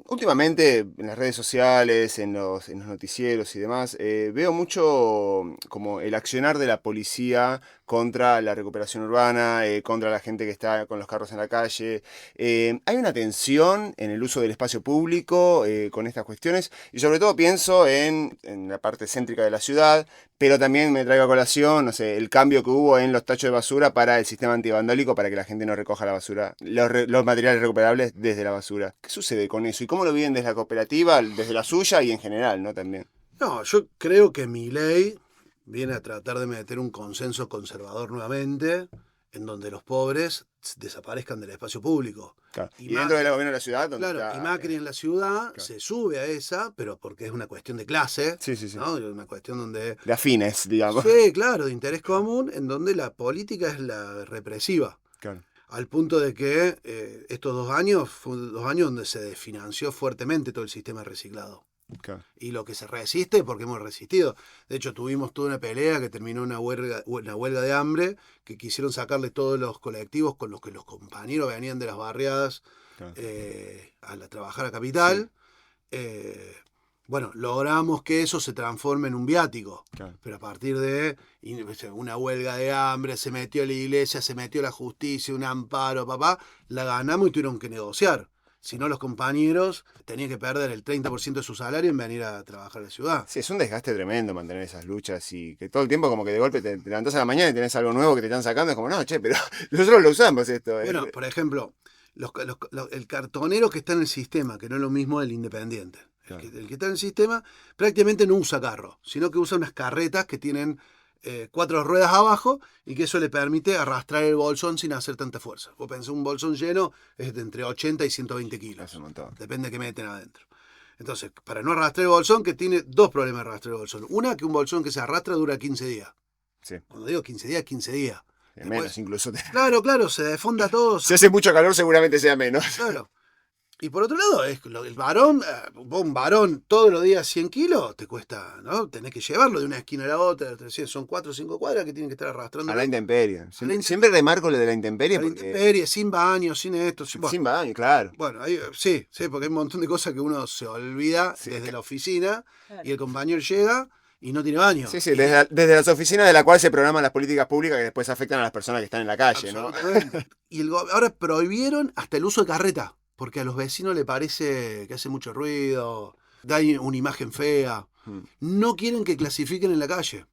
últimamente en las redes sociales, en los noticieros y demás, veo mucho como el accionar de la policía contra la recuperación urbana, contra la gente que está con los carros en la calle. Hay una tensión en el uso del espacio público con estas cuestiones y sobre todo pienso en la parte céntrica de la ciudad, pero también me traigo a colación, no sé, el cambio que hubo en los tachos de basura para el sistema antivandálico para que la gente no recoja la basura, los materiales recuperables desde la basura. ¿Qué sucede con eso? ¿Y cómo lo viven desde la cooperativa, desde la suya y en general, ¿no? También. No, yo creo que mi ley viene a tratar de meter un consenso conservador nuevamente, en donde los pobres desaparezcan del espacio público. Claro. Y Macri- dentro del gobierno de la ciudad, donde Claro, está, y Macri en la ciudad claro. se sube a esa, pero porque es una cuestión de clase, Sí, sí, sí. ¿no? Es una cuestión donde... De afines, digamos. Sí, claro, de interés común, en donde la política es la represiva. Claro. Al punto de que estos 2 años fueron 2 años donde se desfinanció fuertemente todo el sistema reciclado. Claro. Y lo que se resiste, porque hemos resistido. De hecho, tuvimos toda una pelea que terminó en una huelga de hambre, que quisieron sacarle todos los colectivos con los que los compañeros venían de las barriadas Claro. a trabajar a Capital. Bueno, logramos que eso se transforme en un viático. Claro. Pero a partir de una huelga de hambre, se metió la iglesia, se metió la justicia, un amparo, la ganamos y tuvieron que negociar. Si no, los compañeros tenían que perder el 30% de su salario en venir a trabajar a la ciudad. Sí, es un desgaste tremendo mantener esas luchas y que todo el tiempo como que de golpe te levantás a la mañana y tenés algo nuevo que te están sacando. Es como, no, che, pero nosotros lo usamos esto. Bueno, por ejemplo, el cartonero que está en el sistema, que no es lo mismo del independiente. Claro. El que está en el sistema prácticamente no usa carro, sino que usa unas carretas que tienen 4 ruedas abajo y que eso le permite arrastrar el bolsón sin hacer tanta fuerza. Vos pensás, un bolsón lleno es de entre 80 y 120 kilos. Es un montón. Depende de qué meten adentro. Entonces, para no arrastrar el bolsón, que tiene 2 problemas de arrastrar el bolsón. Una, que un bolsón que se arrastra dura 15 días. Sí. Cuando digo 15 días, 15 días. Menos Después, incluso. claro, se defonda todo. Si hace mucho calor seguramente sea menos. Claro. Y por otro lado, el varón, un varón todos los días 100 kilos, te cuesta, ¿no? Tenés que llevarlo de una esquina a la otra, son 4 o 5 cuadras que tienen que estar arrastrando. A la intemperie. Siempre remarco lo de la intemperie. A la intemperie, sin baño, sin esto. Bueno, sin baño, claro. Bueno, ahí, sí, porque hay un montón de cosas que uno se olvida desde la oficina y el compañero llega y no tiene baño. Sí, desde las oficinas de la cual se programan las políticas públicas que después afectan a las personas que están en la calle, ¿no? Y ahora prohibieron hasta el uso de carreta, porque a los vecinos le parece que hace mucho ruido, da una imagen fea. No quieren que clasifiquen en la calle.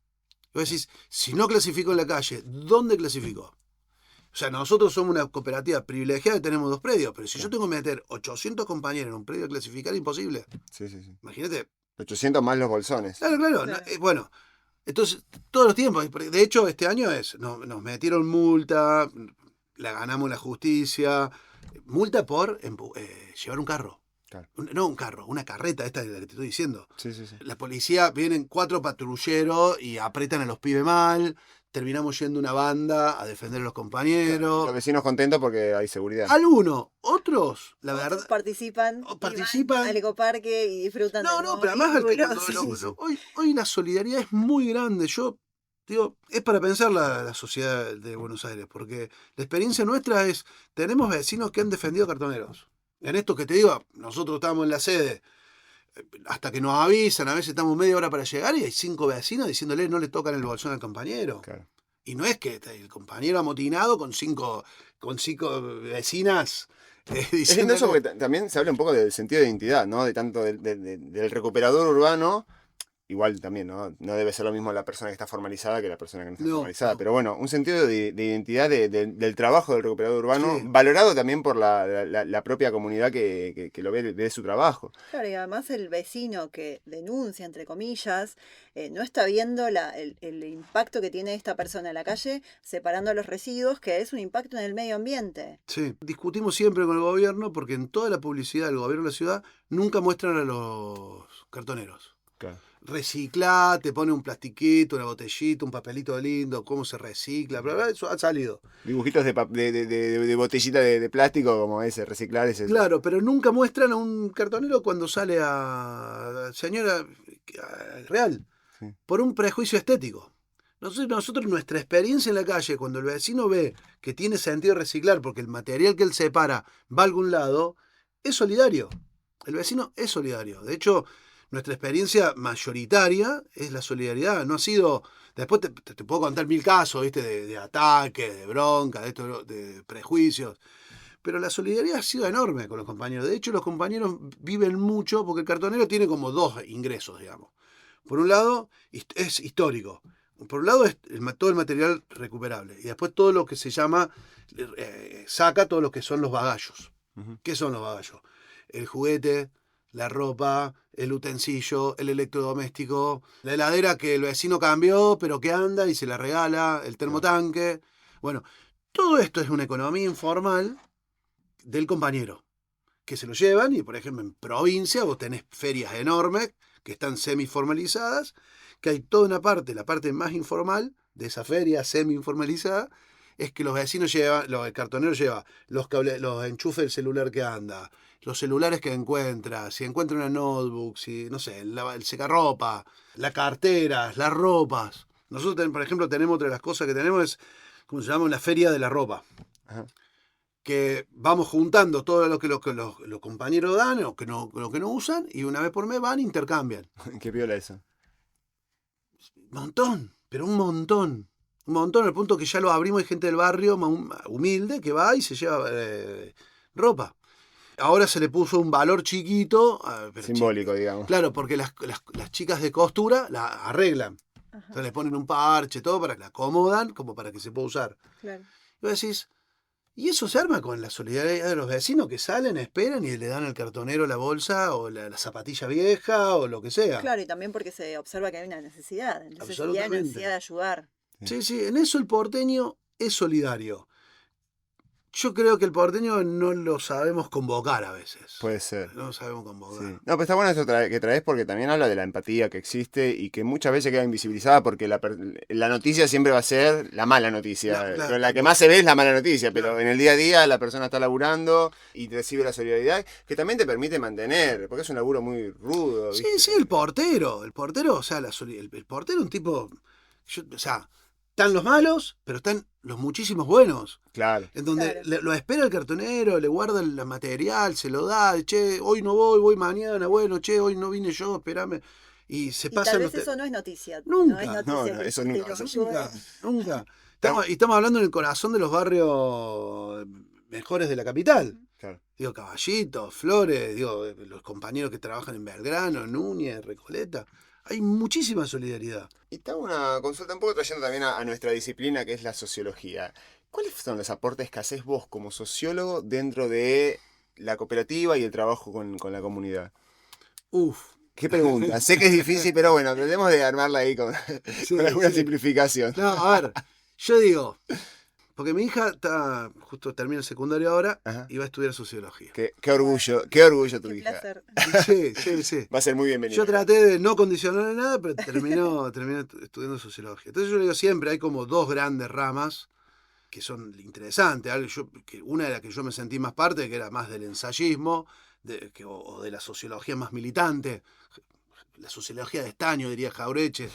Vos decís, si no clasifico en la calle, ¿dónde clasifico? O sea, nosotros somos una cooperativa privilegiada y tenemos 2 predios, pero si yo tengo que meter 800 compañeros en un predio a clasificar, imposible. Sí, sí, sí. Imagínate. 800 más los bolsones. Claro. No, bueno, entonces, todos los tiempos. De hecho, este año nos metieron multa, la ganamos en la justicia. Multa por llevar un carro. Claro. No un carro, una carreta, esta es la que te estoy diciendo. Sí, sí, sí. La policía, vienen 4 patrulleros y apretan a los pibes mal. Terminamos yendo una banda a defender a los compañeros. Los vecinos contentos porque hay seguridad. Algunos, otros, la verdad. Participan Participan. al ecoparque y disfrutan. No, pero además hoy la solidaridad es muy grande. Yo digo, es para pensar la sociedad de Buenos Aires, porque la experiencia nuestra es, tenemos vecinos que han defendido cartoneros. En esto que te digo, nosotros estamos en la sede, hasta que nos avisan, a veces estamos media hora para llegar y hay 5 vecinos diciéndole no le tocan el bolsón al compañero. Claro. Y no es que el compañero amotinado con cinco vecinas Es lindo eso porque también se habla un poco del sentido de identidad, ¿no? De tanto del recuperador urbano igual también, ¿no? No debe ser lo mismo la persona que está formalizada que la persona que no está No, formalizada. no. Pero bueno, un sentido de identidad del trabajo del recuperador urbano, Sí. valorado también por la propia comunidad que lo ve su trabajo. Claro, y además el vecino que denuncia, entre comillas, no está viendo el impacto que tiene esta persona en la calle separando los residuos, que es un impacto en el medio ambiente. Sí, discutimos siempre con el gobierno porque en toda la publicidad del gobierno de la ciudad nunca muestran a los cartoneros. Claro. Recicla, te pone un plastiquito, una botellita, un papelito lindo, cómo se recicla, bla, bla, eso ha salido. Dibujitos de botellita de plástico como ese, reciclar ese. Claro, pero nunca muestran a un cartonero cuando sale a señora real, Sí. por un prejuicio estético. Nosotros, nuestra experiencia en la calle, cuando el vecino ve que tiene sentido reciclar porque el material que él separa va a algún lado, es solidario. El vecino es solidario. De hecho, nuestra experiencia mayoritaria es la solidaridad. No ha sido... Después te puedo contar 1000 casos, ¿viste? De ataques, de bronca, de prejuicios. Pero la solidaridad ha sido enorme con los compañeros. De hecho, los compañeros viven mucho porque el cartonero tiene como dos ingresos, digamos. Por un lado, es histórico. Por un lado, es todo el material recuperable. Y después todo lo que se llama, saca todo lo que son los bagallos. Ujú. ¿Qué son los bagallos? El juguete, la ropa, el utensilio, el electrodoméstico, la heladera que el vecino cambió, pero que anda y se la regala, el termotanque. Bueno, todo esto es una economía informal del compañero, que se lo llevan y, por ejemplo, en provincia vos tenés ferias enormes que están semi-formalizadas, que hay toda una parte, la parte más informal de esa feria semi-informalizada, es que los vecinos llevan, el cartonero lleva los cables, los enchufes del celular que anda, los celulares que encuentra, si encuentra una notebook, si, no sé, el secarropa, las carteras, las ropas. Nosotros, por ejemplo, tenemos otra de las cosas que tenemos es, como se llama, una feria de la ropa. Ajá. Que vamos juntando todo lo que los compañeros dan, lo que no usan, y una vez por mes van e intercambian. Qué viola eso. Montón, pero un montón. Un montón, al punto que ya lo abrimos, hay gente del barrio humilde que va y se lleva ropa. Ahora se le puso un valor chiquito. Pero Simbólico, digamos. Claro, porque las chicas de costura la arreglan. Ajá, Entonces le ponen un parche, todo, para que la acomodan, como para que se pueda usar. claro. Y vos decís, y eso se arma con la solidaridad de los vecinos que salen, esperan y le dan al cartonero la bolsa o la zapatilla vieja o lo que sea. Claro, y también porque se observa que hay una necesidad, Absolutamente. necesidad de ayudar. Sí, sí, en eso el porteño es solidario. Yo creo que el porteño no lo sabemos convocar a veces. Puede ser. No lo sabemos Sí. convocar. No, pero está bueno eso que traes porque también habla de la empatía que existe y que muchas veces queda invisibilizada porque la noticia siempre va a ser la mala noticia. Claro, Pero la que más se ve es la mala noticia, pero Claro. en el día a día la persona está laburando y recibe la solidaridad que también te permite mantener, porque es un laburo muy rudo. Sí, ¿viste? sí, el portero, o sea, el portero es un tipo, o sea, están los malos, pero están los muchísimos buenos. Claro. En donde Claro. lo espera el cartonero, le guarda el material, se lo da, che, hoy no voy mañana, bueno, che, hoy no vine yo, espérame. Y se Y pasan tal los vez eso no es noticia. Nunca, No es no, noticia no, que eso te nunca lo va a ser. ayude. Nunca. Estamos hablando en el corazón de los barrios mejores de la capital. Claro. Digo, Caballito, Flores, digo, los compañeros que trabajan en Belgrano, Núñez, Recoleta. Hay muchísima solidaridad. Y te hago una consulta un poco trayendo también a nuestra disciplina que es la sociología. ¿Cuáles son los aportes que haces vos como sociólogo dentro de la cooperativa y el trabajo con la comunidad? Uf. ¿Qué pregunta? Sé que es difícil, pero bueno, tratemos de armarla ahí con, Sí, con alguna sí. simplificación. No, a ver, yo digo, porque mi hija justo termina el secundario ahora Ajá. y va a estudiar sociología. Qué orgullo tu Qué hija. placer. Sí, sí, sí. Va a ser muy bienvenida. Yo traté de no condicionarle nada, pero terminó estudiando sociología. Entonces yo le digo siempre, hay como dos grandes ramas que son interesantes. Una de las que yo me sentí más parte, que era más del ensayismo, o de la sociología más militante, la sociología de estaño, diría Jaureche.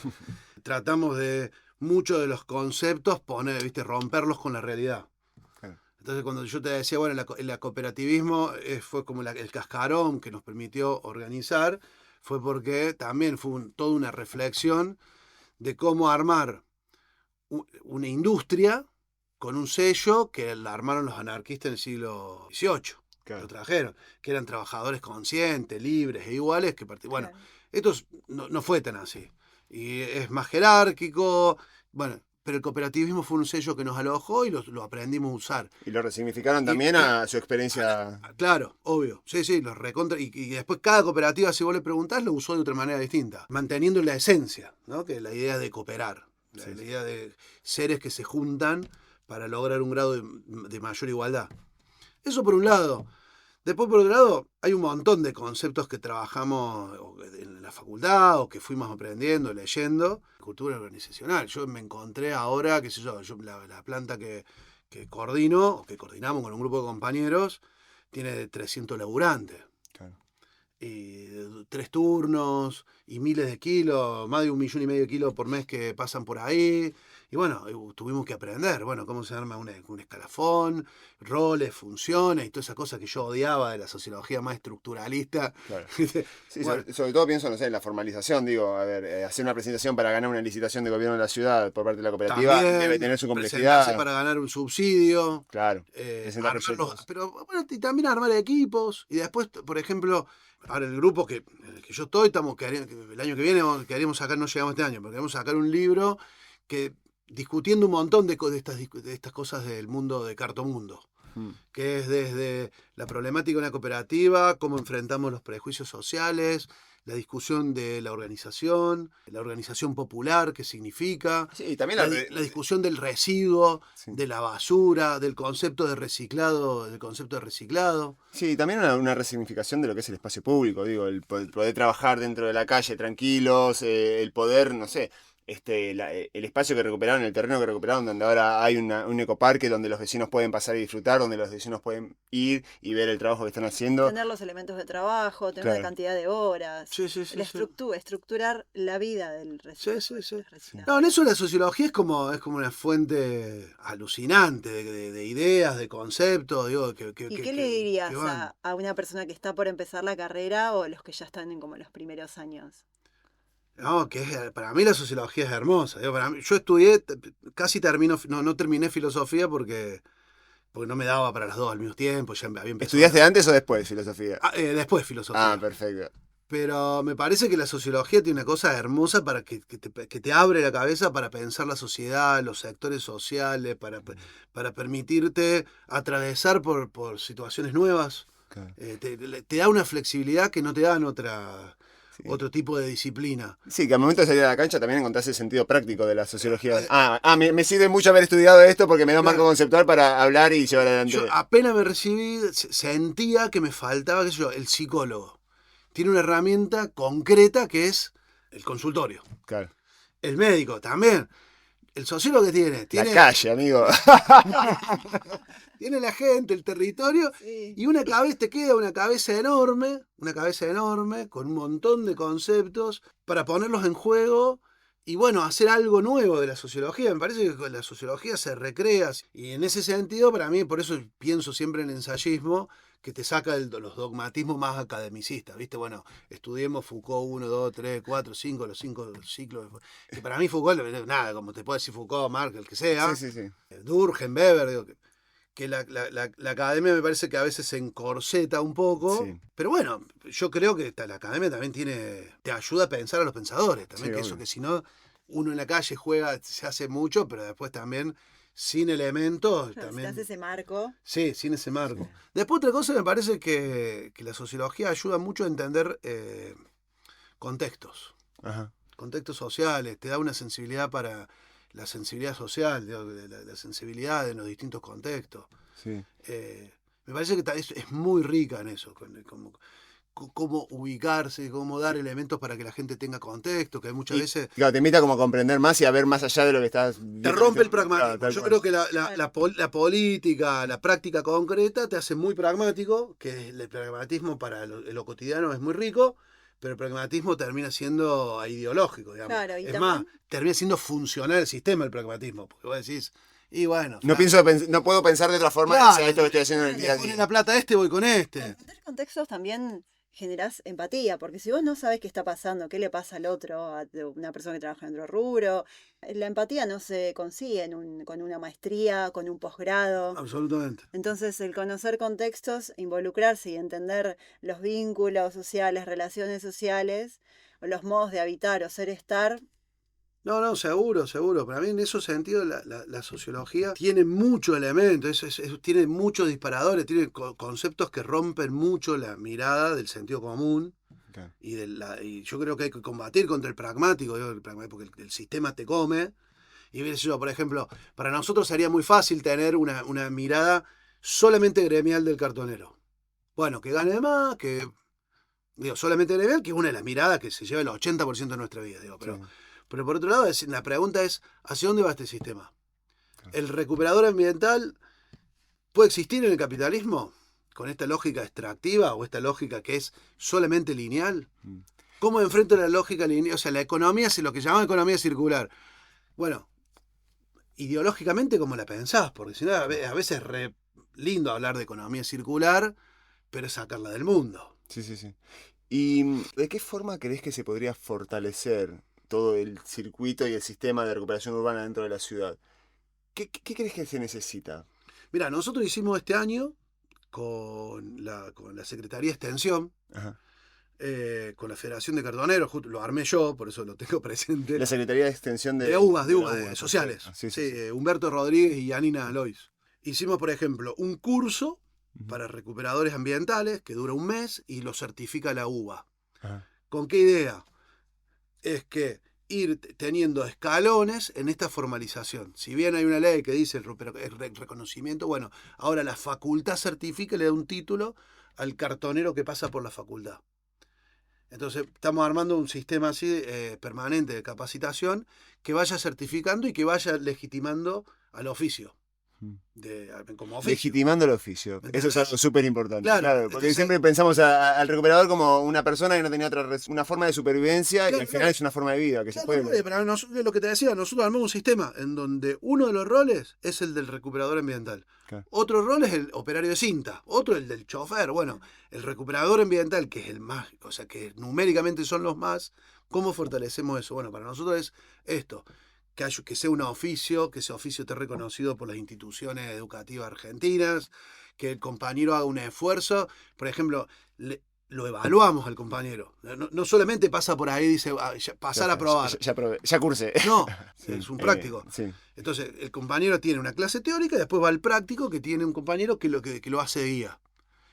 Tratamos de muchos de los conceptos romperlos con la realidad. Claro. Entonces cuando yo te decía, bueno, el cooperativismo fue como el cascarón que nos permitió organizar, fue porque también fue toda una reflexión de cómo armar una industria con un sello que la armaron los anarquistas en el siglo XVIII. Claro. lo trajeron, que eran trabajadores conscientes, libres e iguales, bueno, Claro. esto no fue tan así. Y es más jerárquico, bueno, pero el cooperativismo fue un sello que nos alojó y lo aprendimos a usar. Y lo resignificaron Y- también a su experiencia. Claro, obvio. Sí, los recontra. Y después cada cooperativa, si vos le preguntás, lo usó de otra manera distinta. Manteniendo la esencia, ¿no? Que es la idea de cooperar. Sí. La idea de seres que se juntan para lograr un grado de mayor igualdad. Eso por un lado. Después, por otro lado, hay un montón de conceptos que trabajamos en la facultad o que fuimos aprendiendo, leyendo. Cultura organizacional. Yo me encontré ahora, qué sé yo, la planta que coordino, o que coordinamos con un grupo de compañeros, tiene 300 laburantes. Claro. Y 3 turnos, y miles de kilos, más de 1,5 millones de kilos por mes que pasan por ahí. Y bueno, tuvimos que aprender, bueno, cómo se arma un escalafón, roles, funciones, y todas esas cosas que yo odiaba de la sociología más estructuralista. Claro. ¿Viste? Sí, Bueno, sobre todo pienso, no sé, en la formalización, digo, a ver, hacer una presentación para ganar una licitación de gobierno de la ciudad por parte de la cooperativa también debe tener su presentarse complejidad. para ganar un subsidio. Claro. Presentar proyectos. Pero bueno, y también armar equipos. Y después, por ejemplo, ahora el grupo en el que yo estoy, el año que viene queríamos sacar, no llegamos este año, pero queremos sacar un libro que discutiendo un montón de estas cosas del mundo de Cartomundo, Mm. que es desde la problemática de una cooperativa, cómo enfrentamos los prejuicios sociales, la discusión de la organización popular, qué significa, Sí, y también la discusión del residuo, sí. de la basura, del concepto de reciclado. Sí, también una resignificación de lo que es el espacio público, digo, el poder trabajar dentro de la calle tranquilos, el poder, no sé, el espacio que recuperaron, el terreno que recuperaron, donde ahora hay un ecoparque donde los vecinos pueden pasar y disfrutar, donde los vecinos pueden ir y ver el trabajo que están haciendo. Tener los elementos de trabajo, tener Claro. una cantidad de horas. Sí. Estructurar la vida del reciclado. Sí. del reciclado. No, en eso la sociología es como una fuente alucinante de ideas, de conceptos. Digo, ¿Y qué le dirías que van. a una persona que está por empezar la carrera o los que ya están en como los primeros años? No, para mí la sociología es hermosa. Digo, yo estudié, casi no terminé filosofía porque no me daba para las dos al mismo tiempo. Ya había empezado. ¿Estudiaste antes o después filosofía? Después filosofía. Ah, perfecto. Pero me parece que la sociología tiene una cosa hermosa para que te abre la cabeza para pensar la sociedad, los sectores sociales, para permitirte atravesar por situaciones nuevas. Claro. Te da una flexibilidad que no te dan Sí. otro tipo de disciplina. Sí, que al momento de salir a la cancha también encontrás el sentido práctico de la sociología. Me sirve mucho haber estudiado esto porque me da un marco conceptual para hablar y llevar adelante. Yo apenas me recibí, sentía que me faltaba, qué sé yo, el psicólogo. Tiene una herramienta concreta que es el consultorio. Claro. El médico también. El sociólogo que tiene La calle, amigo. tiene la gente, el territorio, Sí. y te queda una cabeza enorme, con un montón de conceptos para ponerlos en juego y bueno, hacer algo nuevo de la sociología. Me parece que la sociología se recrea y en ese sentido, para mí, por eso pienso siempre en el ensayismo, que te saca los dogmatismos más academicistas, ¿viste? Bueno, estudiemos Foucault 1, 2, 3, 4, 5, los 5 ciclos. Que para mí Foucault, nada, como te puede decir Foucault, Marx, el que sea, Sí. Durkheim, Weber, digo, que la academia me parece que a veces se encorseta un poco, Sí. pero bueno, yo creo que la academia también te ayuda a pensar a los pensadores, también, Sí, que obvio. eso que si no, uno en la calle juega, se hace mucho, pero después también sin elementos, Claro, también... necesitas ese marco. Sí, sin ese marco. Sí. Después otra cosa me parece que la sociología ayuda mucho a entender contextos Ajá. sociales, te da una sensibilidad para la sensibilidad social, digo, la sensibilidad de los distintos contextos. Sí. Me parece que es muy rica en eso, cómo ubicarse, cómo dar elementos para que la gente tenga contexto, que muchas veces... Claro, te invita como a comprender más y a ver más allá de lo que estás viendo. Te rompe el pragmatismo. Tal Yo cual. creo que la política, la práctica concreta te hace muy pragmático, que el pragmatismo para lo cotidiano es muy rico, pero el pragmatismo termina siendo ideológico, digamos. Claro, y es también- más, termina siendo funcional el sistema el pragmatismo, porque vos decís, y bueno... No puedo pensar de otra forma Claro, hacia esto que estoy haciendo en el día a le ponen día. la plata a este, voy con este. Entender contextos también generás empatía, porque si vos no sabés qué está pasando, qué le pasa al otro, a una persona que trabaja en otro rubro, la empatía no se consigue con una maestría, con un posgrado. Absolutamente. Entonces, el conocer contextos, involucrarse y entender los vínculos sociales, relaciones sociales, o los modos de habitar o ser estar. No, seguro. Para mí en ese sentido la sociología tiene muchos elementos, tiene muchos disparadores, tiene conceptos que rompen mucho la mirada del sentido común. Claro. Y yo creo que hay que combatir contra el pragmático, porque el sistema te come. Y yo, por ejemplo, para nosotros sería muy fácil tener una mirada solamente gremial del cartonero. Bueno, que gane más, solamente gremial, que es una de las miradas que se lleva el 80% de nuestra vida, pero... Sí. Pero por otro lado, la pregunta es, ¿hacia dónde va este sistema? Claro. ¿El recuperador ambiental puede existir en el capitalismo con esta lógica extractiva o esta lógica que es solamente lineal? ¿Cómo enfrento la lógica lineal? O sea, la economía es lo que llamamos economía circular. Bueno, ideológicamente, ¿cómo la pensás? Porque si no, a veces es re lindo hablar de economía circular, pero es sacarla del mundo. Sí. ¿Y de qué forma crees que se podría fortalecer todo el circuito y el sistema de recuperación urbana dentro de la ciudad? ¿Qué crees que se necesita? Mira, nosotros hicimos este año con la Secretaría de Extensión, Ajá. con la Federación de Cartoneros, lo armé yo, por eso lo tengo presente. La Secretaría de Extensión de UBAS, sociales. Sí. Humberto Rodríguez y Yanina Lois. Hicimos, por ejemplo, un curso para recuperadores ambientales que dura un mes y lo certifica la UBA. Ajá. ¿Con qué idea? Es que ir teniendo escalones en esta formalización. Si bien hay una ley que dice el reconocimiento, bueno, ahora la facultad certifica y le da un título al cartonero que pasa por la facultad. Entonces estamos armando un sistema así permanente de capacitación que vaya certificando y que vaya legitimando al oficio. Como oficio. Legitimando el oficio. Eso es algo súper importante. Claro, porque entonces, siempre pensamos al recuperador como una persona que no tenía una forma de supervivencia, y al final es una forma de vida que se puede. Pero nosotros, lo que te decía, nosotros armamos un sistema en donde uno de los roles es el del recuperador ambiental. Claro. Otro rol es el operario de cinta, otro el del chofer. Bueno, el recuperador ambiental, que es el más, o sea, que numéricamente son los más, ¿cómo fortalecemos eso? Bueno, para nosotros es esto. Que sea un oficio, que ese oficio esté reconocido por las instituciones educativas argentinas, que el compañero haga un esfuerzo. Por ejemplo, lo evaluamos al compañero. No solamente pasa por ahí y dice, pasar a probar. Ya cursé. No, Sí, es un práctico. Sí. Entonces, el compañero tiene una clase teórica y después va al práctico, que tiene un compañero que lo hace guía.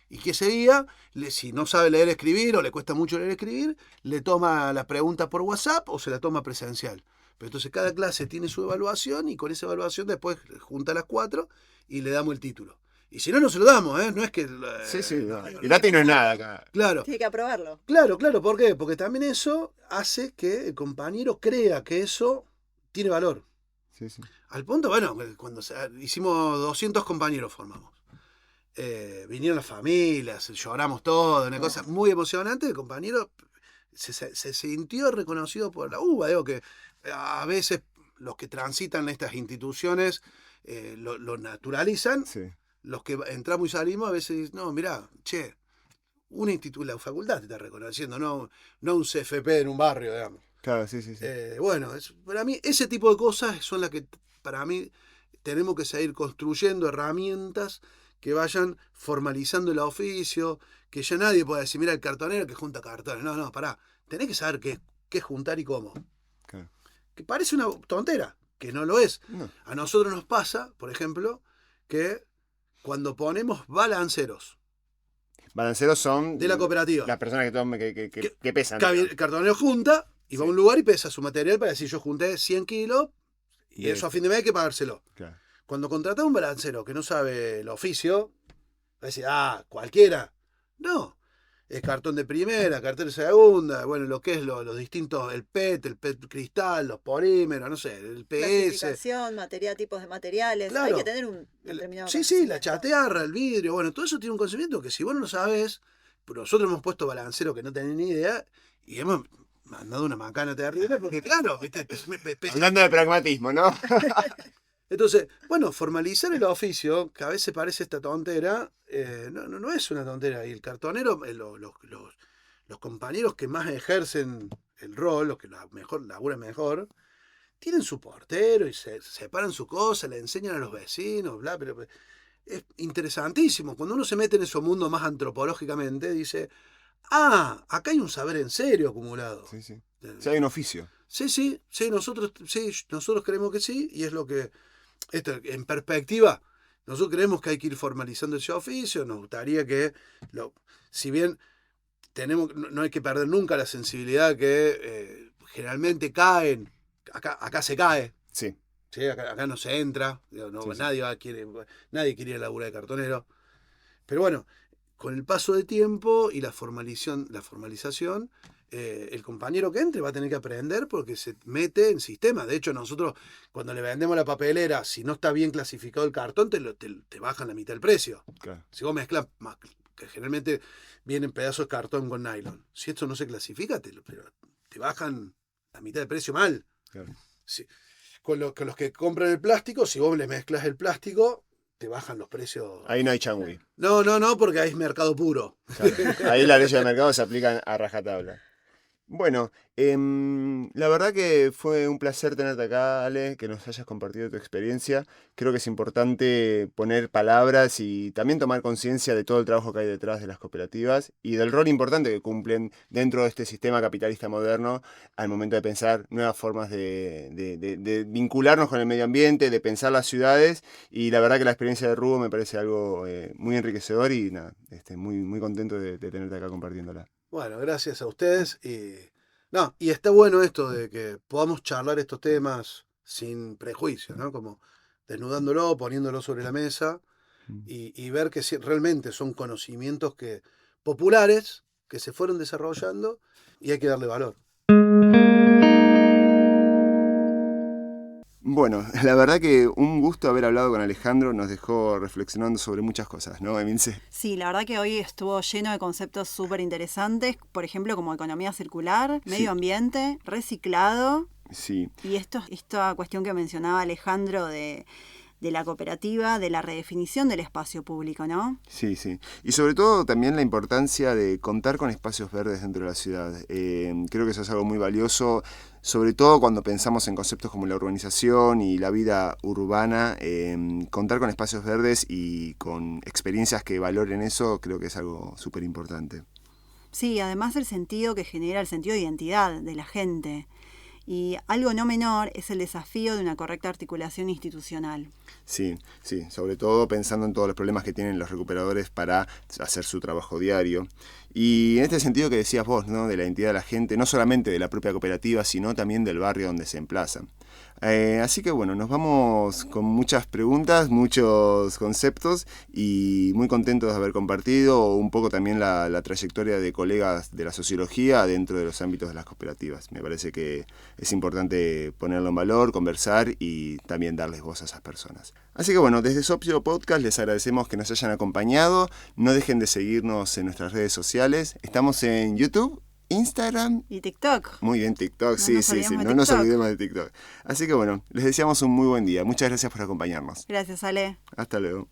Y que ese guía, si no sabe leer y escribir o le cuesta mucho leer y escribir, le toma la pregunta por WhatsApp o se la toma presencial. Pero entonces cada clase tiene su evaluación y con esa evaluación después junta las 4 y le damos el título. Y si no, no se lo damos, ¿eh? No es que... Sí. No. El látigo no es nada acá. Claro. Tiene que aprobarlo. Claro. ¿Por qué? Porque también eso hace que el compañero crea que eso tiene valor. Sí. Al punto, bueno, cuando hicimos 200 compañeros formamos. Vinieron las familias, lloramos todo, una cosa muy emocionante. El compañero se sintió reconocido por la UBA. Digo que a veces los que transitan estas instituciones lo naturalizan. Sí. Los que entramos y salimos a veces dicen, no, mirá, la facultad te está reconociendo, no un CFP en un barrio, digamos. Claro, sí. Bueno, para mí ese tipo de cosas son las que para mí tenemos que seguir construyendo herramientas que vayan formalizando el oficio, que ya nadie pueda decir, mira el cartonero que junta cartones. No, pará, tenés que saber qué es juntar y cómo. Claro. Que parece una tontera, que no lo es. No. A nosotros nos pasa, por ejemplo, que cuando ponemos balanceros. Balanceros son... De la cooperativa. Las personas que pesan. El cartonero junta y va a un lugar y pesa su material para decir, yo junté 100 kilos y eso a fin de mes hay que pagárselo. Claro. Cuando contratás a un balancero que no sabe el oficio, va a decir, cualquiera. No. Es cartón de primera, cartón de segunda, bueno, lo que es los distintos, el PET cristal, los polímeros, no sé, el PS. Clasificación, tipos de materiales. Claro. Hay que tener un determinado Sí, la chatearra, el vidrio, bueno, todo eso tiene un conocimiento que si vos no lo sabes, pero nosotros hemos puesto balanceros que no tienen ni idea y hemos mandado una macana terrible porque, claro, ¿viste? Hablando de pragmatismo, ¿no? Entonces, bueno, formalizar el oficio, que a veces parece esta tontera, no es una tontera. Y el cartonero, los compañeros que más ejercen el rol, los que laburan mejor, tienen su portero y se separan su cosa, le enseñan a los vecinos, bla, pero es interesantísimo. Cuando uno se mete en ese mundo más antropológicamente, dice, acá hay un saber en serio acumulado. Sí, sí. Sí, hay un oficio. Sí, nosotros creemos que sí, y es lo que, en perspectiva, nosotros creemos que hay que ir formalizando ese oficio. Nos gustaría que, si bien no hay que perder nunca la sensibilidad que generalmente caen, acá se cae. Sí. ¿Sí? Acá no se entra, nadie quiere ir a laburar de cartonero. Pero bueno, con el paso de tiempo y la formalización, el compañero que entre va a tener que aprender porque se mete en sistemas. De hecho, nosotros cuando le vendemos la papelera, si no está bien clasificado el cartón, te bajan la mitad del precio. Claro. Si vos mezclas, que generalmente vienen pedazos de cartón con nylon. Si esto no se clasifica, te bajan la mitad del precio mal. Claro. Sí. Con los que compran el plástico, si vos les mezclas el plástico, te bajan los precios. Ahí no hay changüí. No, porque ahí es mercado puro. Claro. Ahí las leyes de mercado se aplican a rajatabla. Bueno, la verdad que fue un placer tenerte acá, Ale, que nos hayas compartido tu experiencia. Creo que es importante poner palabras y también tomar conciencia de todo el trabajo que hay detrás de las cooperativas y del rol importante que cumplen dentro de este sistema capitalista moderno al momento de pensar nuevas formas de vincularnos con el medio ambiente, de pensar las ciudades. Y la verdad que la experiencia de Rubo me parece algo muy enriquecedor y nada, muy, muy contento de tenerte acá compartiéndola. Bueno, gracias a ustedes. Y está bueno esto de que podamos charlar estos temas sin prejuicio, ¿no? Como desnudándolo, poniéndolo sobre la mesa y ver que realmente son conocimientos populares que se fueron desarrollando y hay que darle valor. Bueno, la verdad que un gusto haber hablado con Alejandro, nos dejó reflexionando sobre muchas cosas, ¿no, Emilce? Sí, la verdad que hoy estuvo lleno de conceptos súper interesantes, por ejemplo, como economía circular, medio ambiente, reciclado. Sí. Y esta cuestión que mencionaba Alejandro de la cooperativa, de la redefinición del espacio público, ¿no? Sí. Y sobre todo también la importancia de contar con espacios verdes dentro de la ciudad. Creo que eso es algo muy valioso, sobre todo cuando pensamos en conceptos como la urbanización y la vida urbana. Contar con espacios verdes y con experiencias que valoren eso, creo que es algo súper importante. Sí, además del sentido que genera el sentido de identidad de la gente. Y algo no menor es el desafío de una correcta articulación institucional. Sí, sobre todo pensando en todos los problemas que tienen los recuperadores para hacer su trabajo diario. Y en este sentido que decías vos, ¿no? De la identidad de la gente, no solamente de la propia cooperativa, sino también del barrio donde se emplazan. Así que bueno, nos vamos con muchas preguntas, muchos conceptos y muy contentos de haber compartido un poco también la trayectoria de colegas de la sociología dentro de los ámbitos de las cooperativas. Me parece que es importante ponerlo en valor, conversar y también darles voz a esas personas. Así que bueno, desde Sopio Podcast les agradecemos que nos hayan acompañado. No dejen de seguirnos en nuestras redes sociales. Estamos en YouTube, Instagram y TikTok. Muy bien, TikTok, sí, no nos olvidemos de TikTok. Así que bueno, les deseamos un muy buen día. Muchas gracias por acompañarnos. Gracias, Ale. Hasta luego.